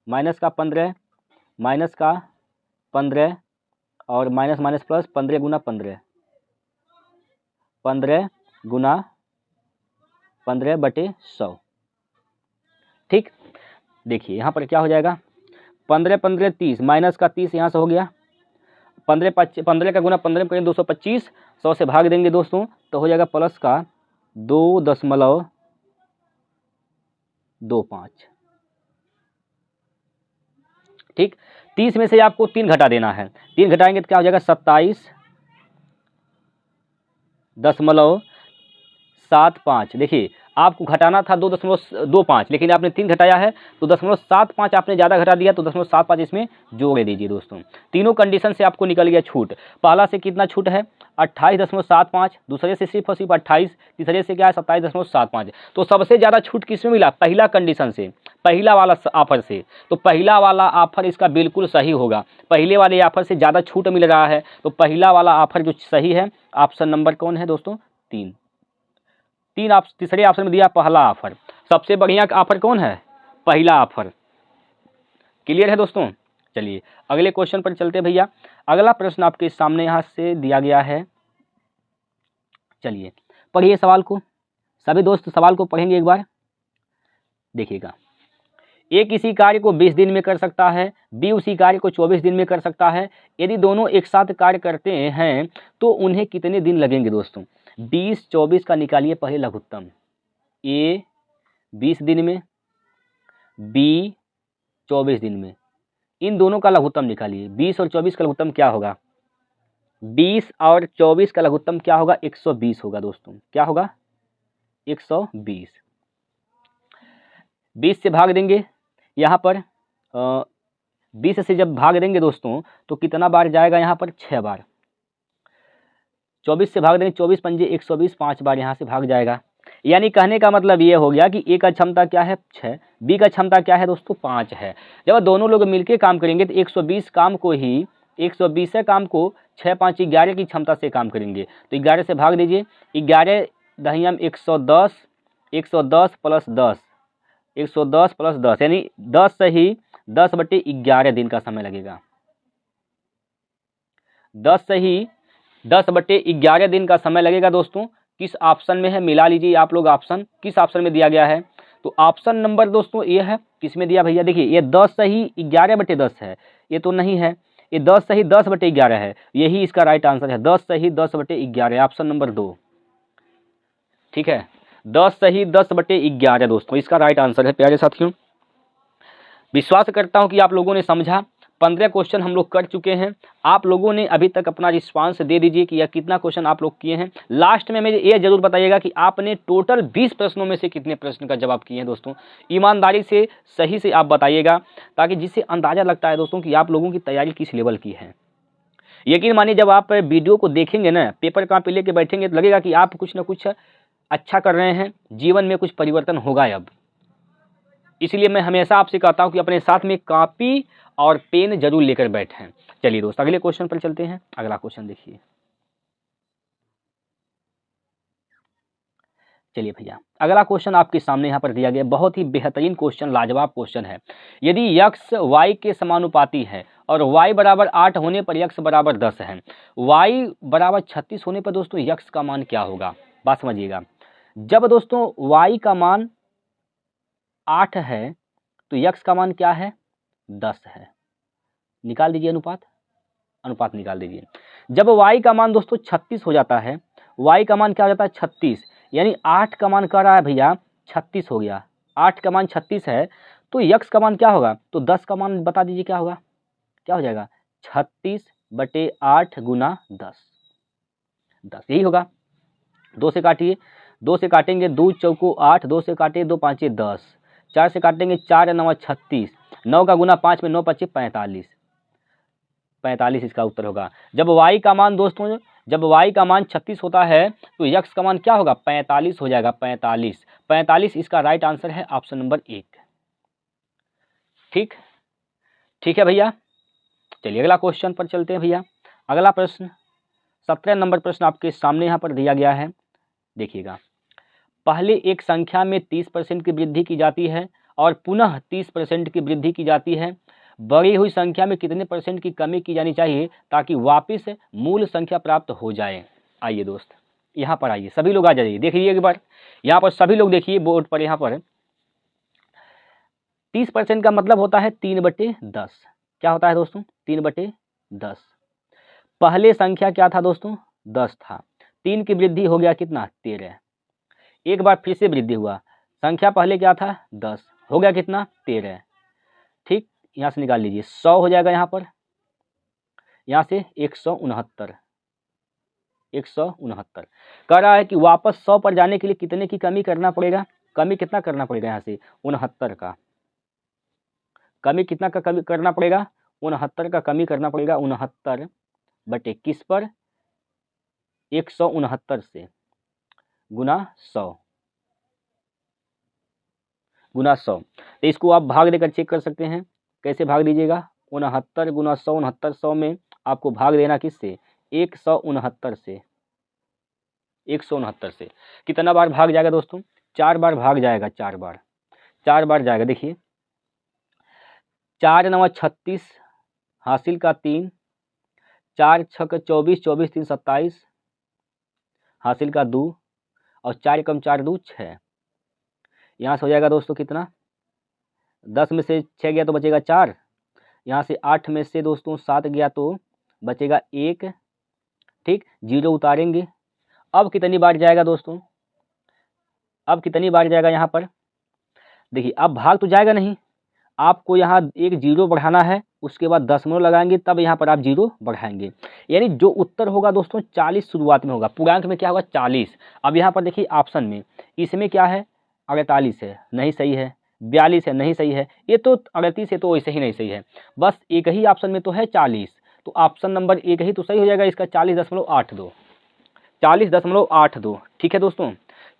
माइनस का 15 माइनस का 15 और माइनस माइनस प्लस 15 गुना 15, 15 गुना 15/100। ठीक, देखिए यहाँ पर क्या हो जाएगा, 15 30 माइनस का 30 यहाँ से हो गया, 15 का गुना 15 करेंगे 225, 100 से भाग देंगे दोस्तों तो हो जाएगा प्लस का 2.25। ठीक, 30 में से आपको 3 घटा देना है, 3 घटाएंगे तो क्या हो जाएगा 27.75। देखिए आपको घटाना था 2.25, लेकिन आपने 3 घटाया है तो 0.75 आपने ज़्यादा घटा दिया तो 0.75 इसमें जोड़ दीजिए दोस्तों। तीनों कंडीशन से आपको निकल गया छूट। पहला से कितना छूट है 28.75, दूसरे से सिर्फ और सिर्फ 28, तीसरे से क्या है 27.75। तो सबसे ज़्यादा छूट किस में मिला, पहला कंडीशन से, पहला वाला ऑफर से। तो पहला वाला ऑफर इसका बिल्कुल सही होगा, पहले वाले ऑफर से ज़्यादा छूट मिल रहा है तो पहला वाला ऑफर जो सही है, ऑप्शन नंबर कौन है दोस्तों, 3। तीसरे ऑप्शन में दिया पहला ऑफर, सबसे बढ़िया ऑफर कौन है, पहला ऑफर। क्लियर है दोस्तों। चलिए अगले क्वेश्चन पर चलते भैया। अगला प्रश्न आपके सामने यहाँ से दिया गया है, चलिए पढ़िए सवाल को, सभी दोस्त सवाल को पढ़ेंगे एक बार। देखिएगा, ए किसी कार्य को 20 दिन में कर सकता है, बी उसी कार्य को 24 दिन में कर सकता है। यदि दोनों एक साथ कार्य करते हैं तो उन्हें कितने दिन लगेंगे दोस्तों। 20-24 का निकालिए पहले लघुत्तम, ए 20 दिन में, बी 24 दिन में, इन दोनों का लघुत्तम निकालिए। 20 और 24 का लघुत्तम क्या होगा, 20 और 24 का लघुत्तम क्या होगा, 120 होगा दोस्तों। क्या होगा, 120। 20 से भाग देंगे, यहाँ पर 20 से जब भाग देंगे दोस्तों तो कितना बार जाएगा, यहाँ पर 6 बार। 24 से भाग देंगे, 24 पंजे 120, 5 बार यहाँ से भाग जाएगा। यानी कहने का मतलब ये हो गया कि ए का क्षमता क्या है 6, बी का क्षमता क्या है दोस्तों 5 है। जब दोनों लोग मिलकर काम करेंगे तो 120 काम को ही 120 काम को 6 5 11 की क्षमता से काम करेंगे। तो 11 से भाग दीजिए, 11 दहियम 110, 110 प्लस 10, 110 प्लस 10 यानी 10 से ही 10/11 दिन का समय लगेगा। 10 से ही 10/11 दिन का समय लगेगा दोस्तों। किस ऑप्शन में है, मिला लीजिए आप लोग, ऑप्शन किस ऑप्शन में दिया गया है। तो ऑप्शन नंबर दोस्तों ये है, किस में दिया भैया, देखिए ये 10 से ही 11/10 है, ये तो नहीं है, ये 10 से ही 10/11 है, यही इसका राइट आंसर है। 10 से ही 10/11, ऑप्शन नंबर 2। ठीक है, 10 से ही 10/11 दोस्तों इसका राइट आंसर है। प्यारे साथियों, विश्वास करता हूँ कि आप लोगों ने समझा। 15 क्वेश्चन हम लोग कर चुके हैं। आप लोगों ने अभी तक अपना रिस्पांस दे दीजिए कि यह कितना क्वेश्चन आप लोग किए हैं। लास्ट में मुझे ये जरूर बताइएगा कि आपने टोटल 20 प्रश्नों में से कितने प्रश्न का जवाब किए हैं दोस्तों। ईमानदारी से सही से आप बताइएगा, ताकि जिससे अंदाज़ा लगता है दोस्तों कि आप लोगों की तैयारी किस लेवल की है। यकीन मानिए जब आप वीडियो को देखेंगे ना, पेपर कॉपी लेके बैठेंगे तो लगेगा कि आप कुछ ना कुछ अच्छा कर रहे हैं, जीवन में कुछ परिवर्तन होगा अब। इसलिए मैं हमेशा आपसे कहता हूं कि अपने साथ में कॉपी और पेन जरूर लेकर बैठें। चलिए दोस्त अगले क्वेश्चन पर चलते हैं। अगला क्वेश्चन देखिए, चलिए भैया अगला क्वेश्चन आपके सामने यहाँ पर दिया गया, बहुत ही बेहतरीन क्वेश्चन, लाजवाब क्वेश्चन है। यदि x y के समानुपाती है और y बराबर 8 होने पर x बराबर 10 है, y बराबर 36 होने पर दोस्तों x का मान क्या होगा। बात समझिएगा, जब दोस्तों y का मान 8 है तो x का मान क्या है 10 है। निकाल दीजिए अनुपात निकाल दीजिए। जब y का मान दोस्तों 36 हो जाता है, y का मान क्या हो जाता है 36, यानी 8 का मान कर रहा है भैया 36 हो गया, 8 का मान 36 है तो x का मान क्या होगा, तो 10 का मान बता दीजिए क्या होगा, क्या हो जाएगा 36/8 गुना 10 यही होगा। 2 से काटिए, 2 से काटेंगे 2 चौको 8, 2 से काटे 2 पाँचे 10, 4 से काटेंगे 4 9 36, 9 का गुना 5 में 9 5 45 इसका उत्तर होगा। जब y का मान दोस्तों, जब y का मान 36 होता है तो x का मान क्या होगा 45 हो जाएगा। 45 इसका राइट आंसर है, ऑप्शन नंबर 1। ठीक है भैया। चलिए अगला क्वेश्चन पर चलते हैं भैया। अगला प्रश्न 17 नंबर प्रश्न आपके सामने यहाँ पर दिया गया है। देखिएगा, पहले एक संख्या में 30% की वृद्धि की जाती है और पुनः 30% की वृद्धि की जाती है। बढ़ी हुई संख्या में कितने % की कमी की जानी चाहिए ताकि वापस मूल संख्या प्राप्त हो जाए। आइए दोस्त यहाँ पर आइए, सभी लोग आ जाइए, देखिए एक बार यहाँ पर सभी लोग देखिए बोर्ड पर। यहाँ पर 30% का मतलब होता है 3/10। क्या होता है दोस्तों? 3/10। पहले संख्या क्या था दोस्तों? 10 था। 3 की वृद्धि हो गया कितना? 13। एक बार फिर से वृद्धि हुआ, संख्या पहले क्या था? 10, हो गया कितना? 13। ठीक, यहाँ से निकाल लीजिए, 100 हो जाएगा यहाँ पर, यहाँ से 169। 169 कह रहा है कि वापस 100 पर जाने के लिए कितने की कमी करना पड़ेगा? कमी कितना करना पड़ेगा? यहाँ से 69 का कमी कितना का कमी करना पड़ेगा? 69 का कमी करना पड़ेगा। 69 बटे किस पर? 169 से गुना 100 गुना 100। तो इसको आप भाग देकर चेक कर सकते हैं। कैसे भाग दीजिएगा? 69 गुना 100, 69 100 में आपको भाग देना किससे? 169 से। 169 से कितना बार भाग जाएगा दोस्तों? 4 बार भाग जाएगा। 4 बार, 4 बार जाएगा। देखिए 4 9 36 हासिल का 3, 4 6 24, 24 3 27 हासिल का 2 और 4 कम 4 2 6। यहाँ से हो जाएगा दोस्तों कितना? 10 में से 6 गया तो बचेगा 4। यहाँ से 8 में से दोस्तों 7 गया तो बचेगा 1। ठीक, 0 उतारेंगे। अब कितनी बार जाएगा दोस्तों? अब कितनी बार जाएगा यहाँ पर? देखिए अब भाग तो जाएगा नहीं, आपको यहाँ एक 0 बढ़ाना है, उसके बाद दशमलव लगाएंगे, तब यहाँ पर आप 0 बढ़ाएंगे। यानी जो उत्तर होगा दोस्तों 40 शुरुआत में होगा। पूर्णांक में क्या होगा? 40। अब यहाँ पर देखिए ऑप्शन में, इसमें क्या है? 48 है, नहीं सही है। 42 है, नहीं सही है। ये तो 38 है, तो वैसे ही नहीं सही है। बस एक ही ऑप्शन में तो है 40, तो ऑप्शन नंबर एक ही तो सही हो जाएगा इसका, 40.82। 40.82। ठीक है दोस्तों,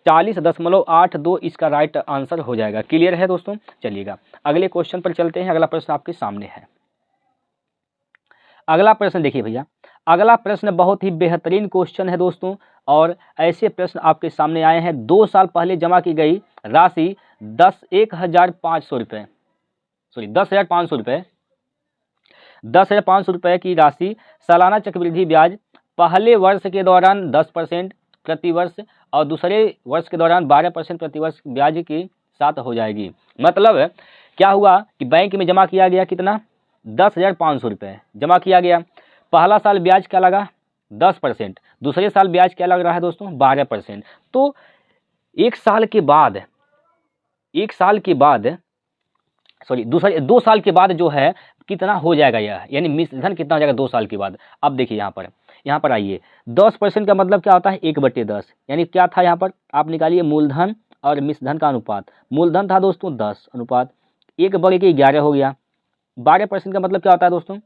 40.82 इसका राइट आंसर हो जाएगा। क्लियर है दोस्तों? चलिएगा अगले क्वेश्चन पर चलते हैं। अगला प्रश्न आपके सामने है। अगला प्रश्न देखिए भैया, अगला प्रश्न बहुत ही बेहतरीन क्वेश्चन है दोस्तों, और ऐसे प्रश्न आपके सामने आए हैं। 2 साल पहले जमा की गई राशि 1,500 रुपये, सॉरी 10,500 रुपये, 10,500 रुपये की राशि सालाना चक्रवृद्धि ब्याज पहले वर्ष के दौरान 10% प्रति वर्ष और दूसरे वर्ष के दौरान 12% प्रति वर्ष ब्याज के साथ हो जाएगी। मतलब क्या हुआ कि बैंक में जमा किया गया कितना? 10,500 रुपये जमा किया गया। पहला साल ब्याज क्या लगा? 10%। दूसरे साल ब्याज क्या लग रहा है दोस्तों? 12%। तो एक साल के बाद सॉरी दूसरे 2 साल के बाद जो है कितना हो जाएगा यह, यानी मिश्र धन कितना हो जाएगा 2 साल के बाद। अब देखिए यहाँ पर आइए, 10% का मतलब क्या होता है? 1/10। यानी क्या था यहाँ पर? आप निकालिए मूलधन और मिश्र धन का अनुपात। मूलधन था दोस्तों 10, अनुपात 1/11 हो गया। 12% का मतलब क्या होता है दोस्तों?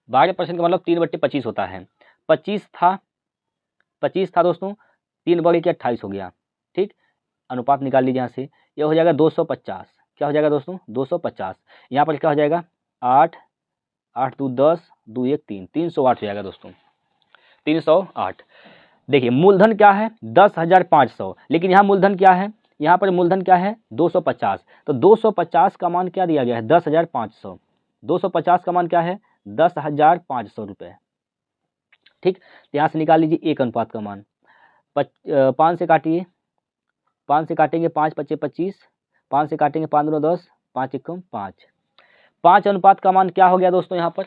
12% का मतलब 3/25 होता है। 25 था दोस्तों, 3/28 हो गया। ठीक, अनुपात निकाल लीजिए यहाँ से, यह हो जाएगा 250। क्या हो जाएगा दोस्तों? 250। यहाँ पर क्या हो जाएगा? 8 8 2 10 2 1 3, 308 हो जाएगा दोस्तों, 308। देखिए मूलधन क्या है? 10,500, लेकिन यहाँ मूलधन क्या है? यहाँ पर मूलधन क्या है? 250। तो 250 का मान क्या दिया गया है? 10,500। 250 का मान क्या है? 10,500 रुपये। ठीक, तो यहाँ से निकाल लीजिए 1 अनुपात का मान। 5 से काटिए, 5 से काटेंगे 5 × 5 = 25, 5 से काटेंगे 5 × 2 = 10, 5 × 1 = 5। 5 अनुपात का मान क्या हो गया दोस्तों? यहाँ पर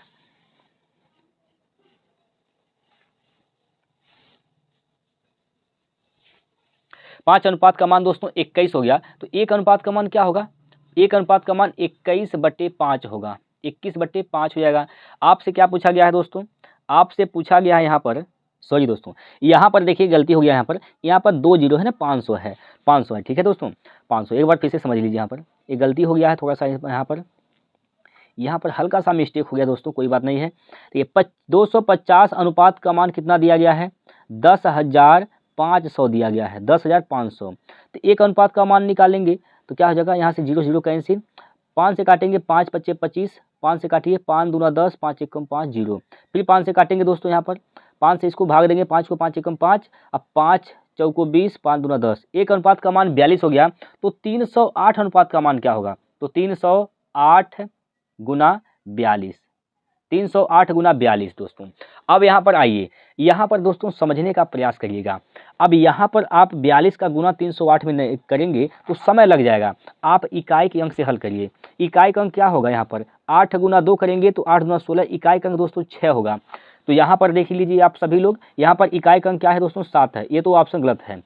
5 अनुपात का मान दोस्तों 21 हो गया। तो 1 अनुपात का मान क्या होगा? 1 अनुपात का मान 21/5 होगा। 21/5 हो जाएगा। आपसे क्या पूछा गया है दोस्तों? आपसे पूछा गया है यहाँ पर, सॉरी दोस्तों, यहाँ पर देखिए गलती हो गया। यहाँ पर 2 जीरो है ना, 500 है, 500 है। ठीक है दोस्तों, 500। एक बार फिर से समझ लीजिए, यहाँ पर एक गलती हो गया है थोड़ा सा। यहाँ पर हल्का सा मिस्टेक हो गया दोस्तों, कोई बात नहीं है। तो ये 250 अनुपात का मान कितना दिया गया है? 10,500 दिया गया है, 10,500। तो 1 अनुपात का मान निकालेंगे तो क्या हो जाएगा? यहाँ से 0 0 कैंसिल, 5 से काटेंगे 5 × 5 = 25, 5 से काटिए 5 दूना 10, 5 × 1 = 5, 0। फिर 5 से काटेंगे दोस्तों, यहाँ पर 5 से इसको भाग देंगे, 5 को 5 × 1 = 5, अब 5 चौको 20, 5 दूना 10। 1 अनुपात का मान 42 हो गया। तो 308 अनुपात का मान क्या होगा? तो 308 × 42, 308 गुना 42 दोस्तों। अब यहाँ पर आइए, यहाँ पर दोस्तों समझने का प्रयास करिएगा। अब यहाँ पर आप 42 का गुना 308 में करेंगे तो समय लग जाएगा। आप इकाई के अंक से हल करिए। इकाई का अंक क्या होगा, यहाँ पर 8 गुना 2 करेंगे तो 8 गुना 16, इकाई का अंक दोस्तों 6 होगा। तो यहाँ पर देख लीजिए आप सभी लोग, यहाँ पर इकाई का अंक क्या है दोस्तों 7 है, ये तो ऑप्शन गलत है।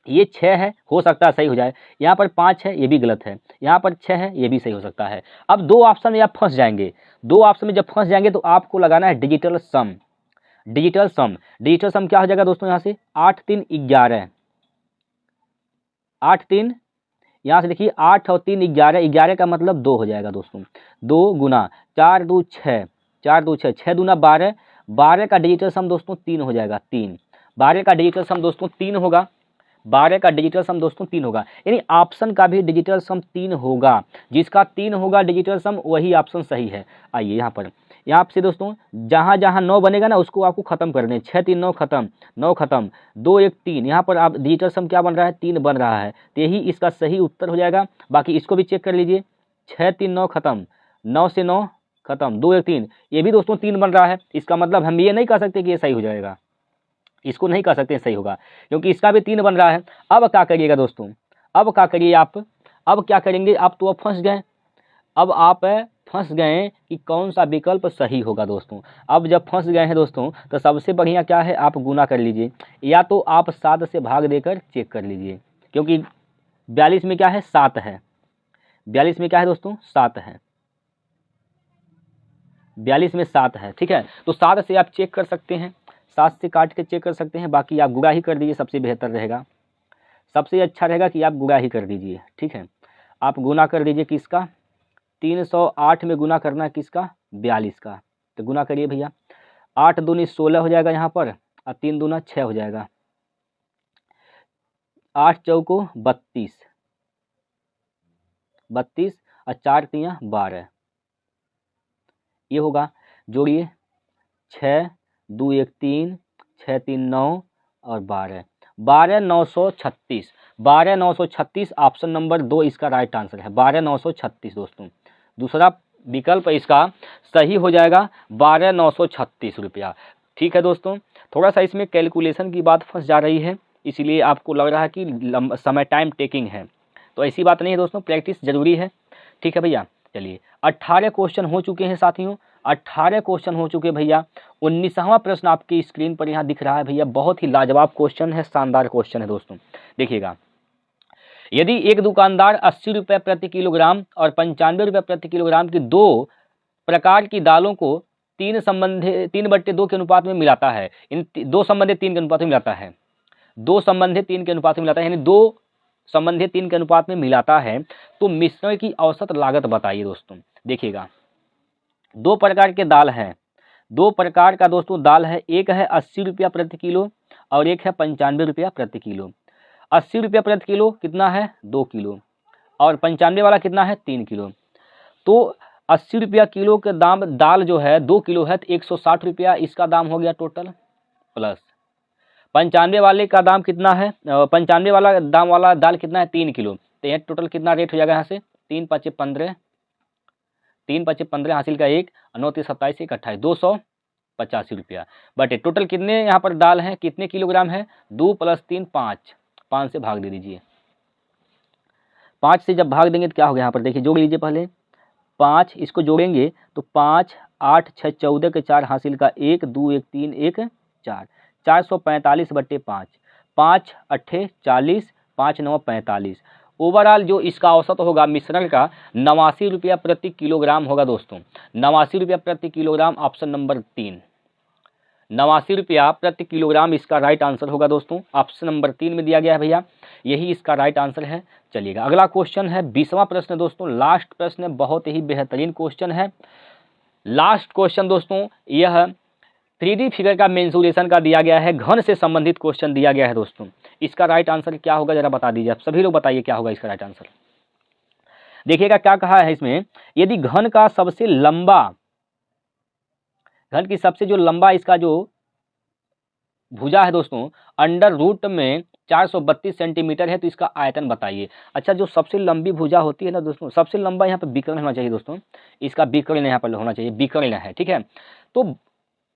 ये 6 है, हो सकता है सही हो जाए। यहाँ पर 5 है, ये भी गलत है। यहाँ पर 6 है, ये भी सही हो सकता है। अब 2 ऑप्शन में आप फंस जाएंगे। 2 ऑप्शन में जब फंस जाएंगे तो आपको लगाना है डिजिटल सम। डिजिटल सम, डिजिटल सम क्या हो जाएगा दोस्तों, यहाँ से 8 3 11, 8 3, यहाँ से देखिए 8 और 3 11, 11 का मतलब 2 हो जाएगा दोस्तों। 2 गुना 4 2 6, 4 2 6, 6 दूना 12, 12 का डिजिटल सम दोस्तों 3 हो जाएगा, 3। 12 का डिजिटल सम दोस्तों 3 होगा। 12 का डिजिटल सम दोस्तों 3 होगा, यानी ऑप्शन का भी डिजिटल सम 3 होगा। जिसका 3 होगा डिजिटल सम वही ऑप्शन सही है। आइए यहाँ पर, यहाँ से दोस्तों जहाँ जहाँ 9 बनेगा ना उसको आपको खत्म कर दें। 6 3 9 खत्म, 9 खत्म, 2 1 3, यहाँ पर आप डिजिटल सम क्या बन रहा है, 3 बन रहा है। तो यही इसका सही उत्तर हो जाएगा। बाकी इसको भी चेक कर लीजिए। 6 3 9 खत्म, 9 से 9 खत्म, 2 1 3, ये भी दोस्तों 3 बन रहा है। इसका मतलब हम ये नहीं कह सकते कि ये सही हो जाएगा, इसको नहीं कह सकते सही होगा, क्योंकि इसका भी 3 बन रहा है। अब क्या करिएगा दोस्तों, अब क्या करिए आप, अब क्या करेंगे आप, तो अब फंस गए। अब आप फंस गए कि कौन सा विकल्प सही होगा दोस्तों। अब जब फंस गए हैं दोस्तों तो सबसे बढ़िया क्या है, आप गुना कर लीजिए, या तो आप 7 से भाग देकर चेक कर लीजिए, क्योंकि 42 में क्या है 7 है। 42 में क्या है दोस्तों 7 है, 42 में 7 है, ठीक है। तो 7 से आप चेक कर सकते हैं, 7 से काट के चेक कर सकते हैं। बाकी आप गुणा ही कर दीजिए, सबसे बेहतर रहेगा, सबसे अच्छा रहेगा कि आप गुणा ही कर दीजिए, ठीक है। आप गुना कर दीजिए किसका, 308 में गुना करना है किसका, 42 का। तो गुना करिए भैया, 8 दूनी 16 हो जाएगा यहाँ पर, और 3 दूना 6 हो जाएगा, 8 चौको 32, 32 और 4 तियाँ 12, ये होगा। जोड़िए, 6 2 1 3, 6 3 9 और 12, 12 936, 12 936 ऑप्शन नंबर 2 इसका राइट आंसर है। 12 936 दोस्तों, दूसरा विकल्प इसका सही हो जाएगा, 12 936 रुपया। ठीक है दोस्तों, थोड़ा सा इसमें कैलकुलेशन की बात फंस जा रही है, इसलिए आपको लग रहा है कि समय टाइम टेकिंग है, तो ऐसी बात नहीं है दोस्तों, प्रैक्टिस ज़रूरी है। ठीक है भैया, चलिए 18 क्वेश्चन हो चुके हैं साथियों, 18 क्वेश्चन हो चुके भैया। 19वां प्रश्न आपकी स्क्रीन पर यहाँ दिख रहा है भैया, बहुत ही लाजवाब क्वेश्चन है, शानदार क्वेश्चन है दोस्तों, देखिएगा। यदि एक दुकानदार 80 रुपये प्रति किलोग्राम और 95 रुपये प्रति किलोग्राम की 2 प्रकार की दालों को 3/2 के अनुपात में मिलाता है, इन 2 संबंधित 3 के अनुपात में मिलाता है, 2 संबंधित 3 के अनुपात में मिलाता है, यानी 2 संबंधित 3 के अनुपात में मिलाता है, तो मिश्रण की औसत लागत बताइए दोस्तों। देखिएगा, 2 प्रकार के दाल हैं, 2 प्रकार का दोस्तों दाल है, एक है 80 रुपया प्रति किलो और एक है 95 रुपया प्रति किलो। 80 रुपया प्रति किलो कितना है 2 किलो, और 95 वाला कितना है 3 किलो। तो 80 रुपया किलो के दाम दाल जो है 2 किलो है, तो 160 रुपया इसका दाम हो गया टोटल, प्लस 95 वाले का दाम कितना है, 95 वाला दाम वाला दाल कितना है 3 किलो, तो यह टोटल कितना रेट हो जाएगा यहाँ से 3 5 15, 3 5 15 हासिल का 1, 9 3 27 1 28, 285 रुपया। बट टोटल कितने यहाँ पर दाल हैं, कितने किलोग्राम है, 2 + 3 5, 5 से भाग दे दीजिए। 5 से जब भाग देंगे तो क्या होगा, यहाँ पर देखिए जोड़ लीजिए पहले, 5 इसको जोड़ेंगे तो 5 8 6 14 के 4 हासिल का 1 2 1 3 1 4, 445/5, 5 8 40, 5 9 45। ओवरऑल जो इसका औसत होगा मिश्रण का 89 रुपया प्रति किलोग्राम होगा दोस्तों, 89 रुपया प्रति किलोग्राम, ऑप्शन नंबर 3, 89 रुपया प्रति किलोग्राम इसका राइट आंसर होगा दोस्तों, ऑप्शन नंबर 3 में दिया गया है भैया, यही इसका राइट आंसर है। चलिएगा, अगला क्वेश्चन है 20वां प्रश्न दोस्तों, लास्ट प्रश्न है, बहुत ही बेहतरीन क्वेश्चन है। लास्ट क्वेश्चन दोस्तों, यह 3D फिगर का मेंसुरेशन का दिया गया है, घन से संबंधित क्वेश्चन दिया गया है दोस्तों। इसका राइट आंसर क्या होगा जरा बता दीजिए, आप सभी लोग बताइए क्या होगा इसका राइट आंसर। देखिएगा क्या कहा है इसमें, यदि घन का सबसे लंबा, घन की सबसे जो लंबा इसका जो भुजा है दोस्तों, अंडर रूट में 432 सेंटीमीटर है, तो इसका आयतन बताइए। अच्छा, जो सबसे लंबी भुजा होती है ना दोस्तों, सबसे लंबा यहाँ पर विकर्ण होना चाहिए दोस्तों, इसका विकर्ण यहाँ पर होना चाहिए, विकर्ण है, ठीक है। तो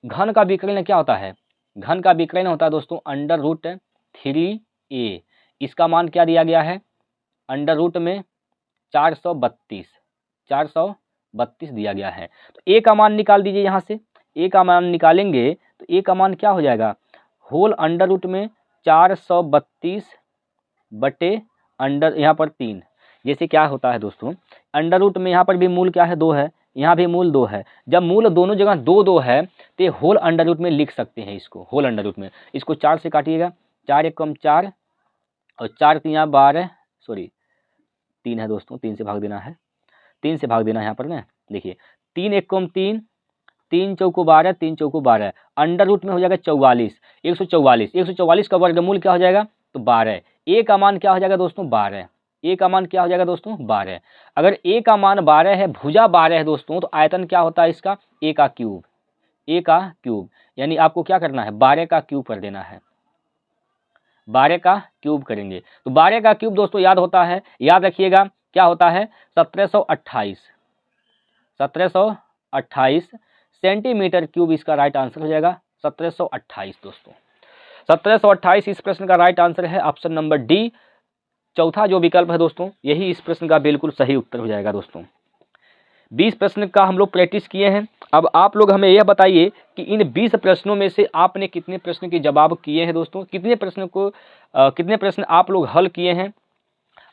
घन का विकर्ण क्या होता है? घन का विकर्ण होता है दोस्तों √3a। इसका मान क्या दिया गया है? अंडर रूट में 432 दिया गया है। तो ए का मान निकाल दीजिए यहाँ से। ए का मान निकालेंगे तो ए का मान क्या हो जाएगा? होल अंडर रूट में 432 बटे अंडर यहाँ पर 3। जैसे क्या होता है दोस्तों, अंडर रूट में यहाँ पर भी मूल क्या है? 2 है, यहाँ भी मूल 2 है। जब मूल दोनों जगह 2 है तो ये होल अंडर रूट में लिख सकते हैं इसको। होल अंडर रूट में इसको 4 से काटिएगा, 4 एकम 4 और 4 3 12, सॉरी 3 है दोस्तों, 3 से भाग देना है, 3 से भाग देना है यहाँ पर ना। देखिए 3 एकम 3, 3 चौको 12, 3 चौको 12, अंडर रूट में हो जाएगा 44, 144। 144 का वर्गमूल क्या हो जाएगा? तो 12। ए का मान क्या हो जाएगा दोस्तों? 12। ए का मान क्या हो जाएगा दोस्तों? 12। अगर ए का मान 12 है, भुजा 12 है दोस्तों, तो आयतन क्या होता है इसका? ए का क्यूब। ए का क्यूब यानी आपको क्या करना है? 12 का क्यूब कर देना है, 12 का क्यूब करेंगे। तो 12 का क्यूब दोस्तों याद होता है, याद रखिएगा क्या होता है? 1728 सेंटीमीटर क्यूब इसका राइट आंसर हो जाएगा। 1728 दोस्तों, 1728 इस प्रश्न का राइट आंसर है। ऑप्शन नंबर डी, चौथा जो विकल्प है दोस्तों, यही इस प्रश्न का बिल्कुल सही उत्तर हो जाएगा दोस्तों। 20 प्रश्न का हम लोग प्रैक्टिस किए हैं। अब आप लोग हमें यह बताइए कि इन 20 प्रश्नों में से आपने कितने प्रश्न के जवाब किए हैं दोस्तों, कितने प्रश्न आप लोग हल किए हैं,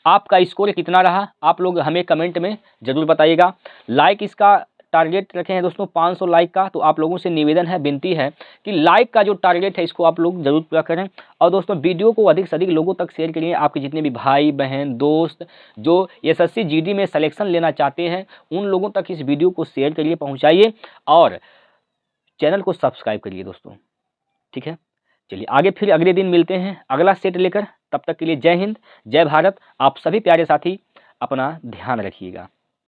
आपका स्कोर कितना रहा, आप लोग हमें कमेंट में ज़रूर बताइएगा। लाइक इसका टारगेट रखे हैं दोस्तों 500 लाइक का, तो आप लोगों से निवेदन है, विनती है कि लाइक का जो टारगेट है इसको आप लोग जरूर पूरा करें। और दोस्तों वीडियो को अधिक से अधिक लोगों तक शेयर करिए। आपके जितने भी भाई बहन दोस्त जो एसएससी जीडी में सिलेक्शन लेना चाहते हैं, उन लोगों तक इस वीडियो को शेयर करिए, पहुँचाइए और चैनल को सब्सक्राइब करिए दोस्तों, ठीक है। चलिए आगे फिर अगले दिन मिलते हैं अगला सेट लेकर। तब तक के लिए जय हिंद, जय भारत। आप सभी प्यारे साथी अपना ध्यान रखिएगा।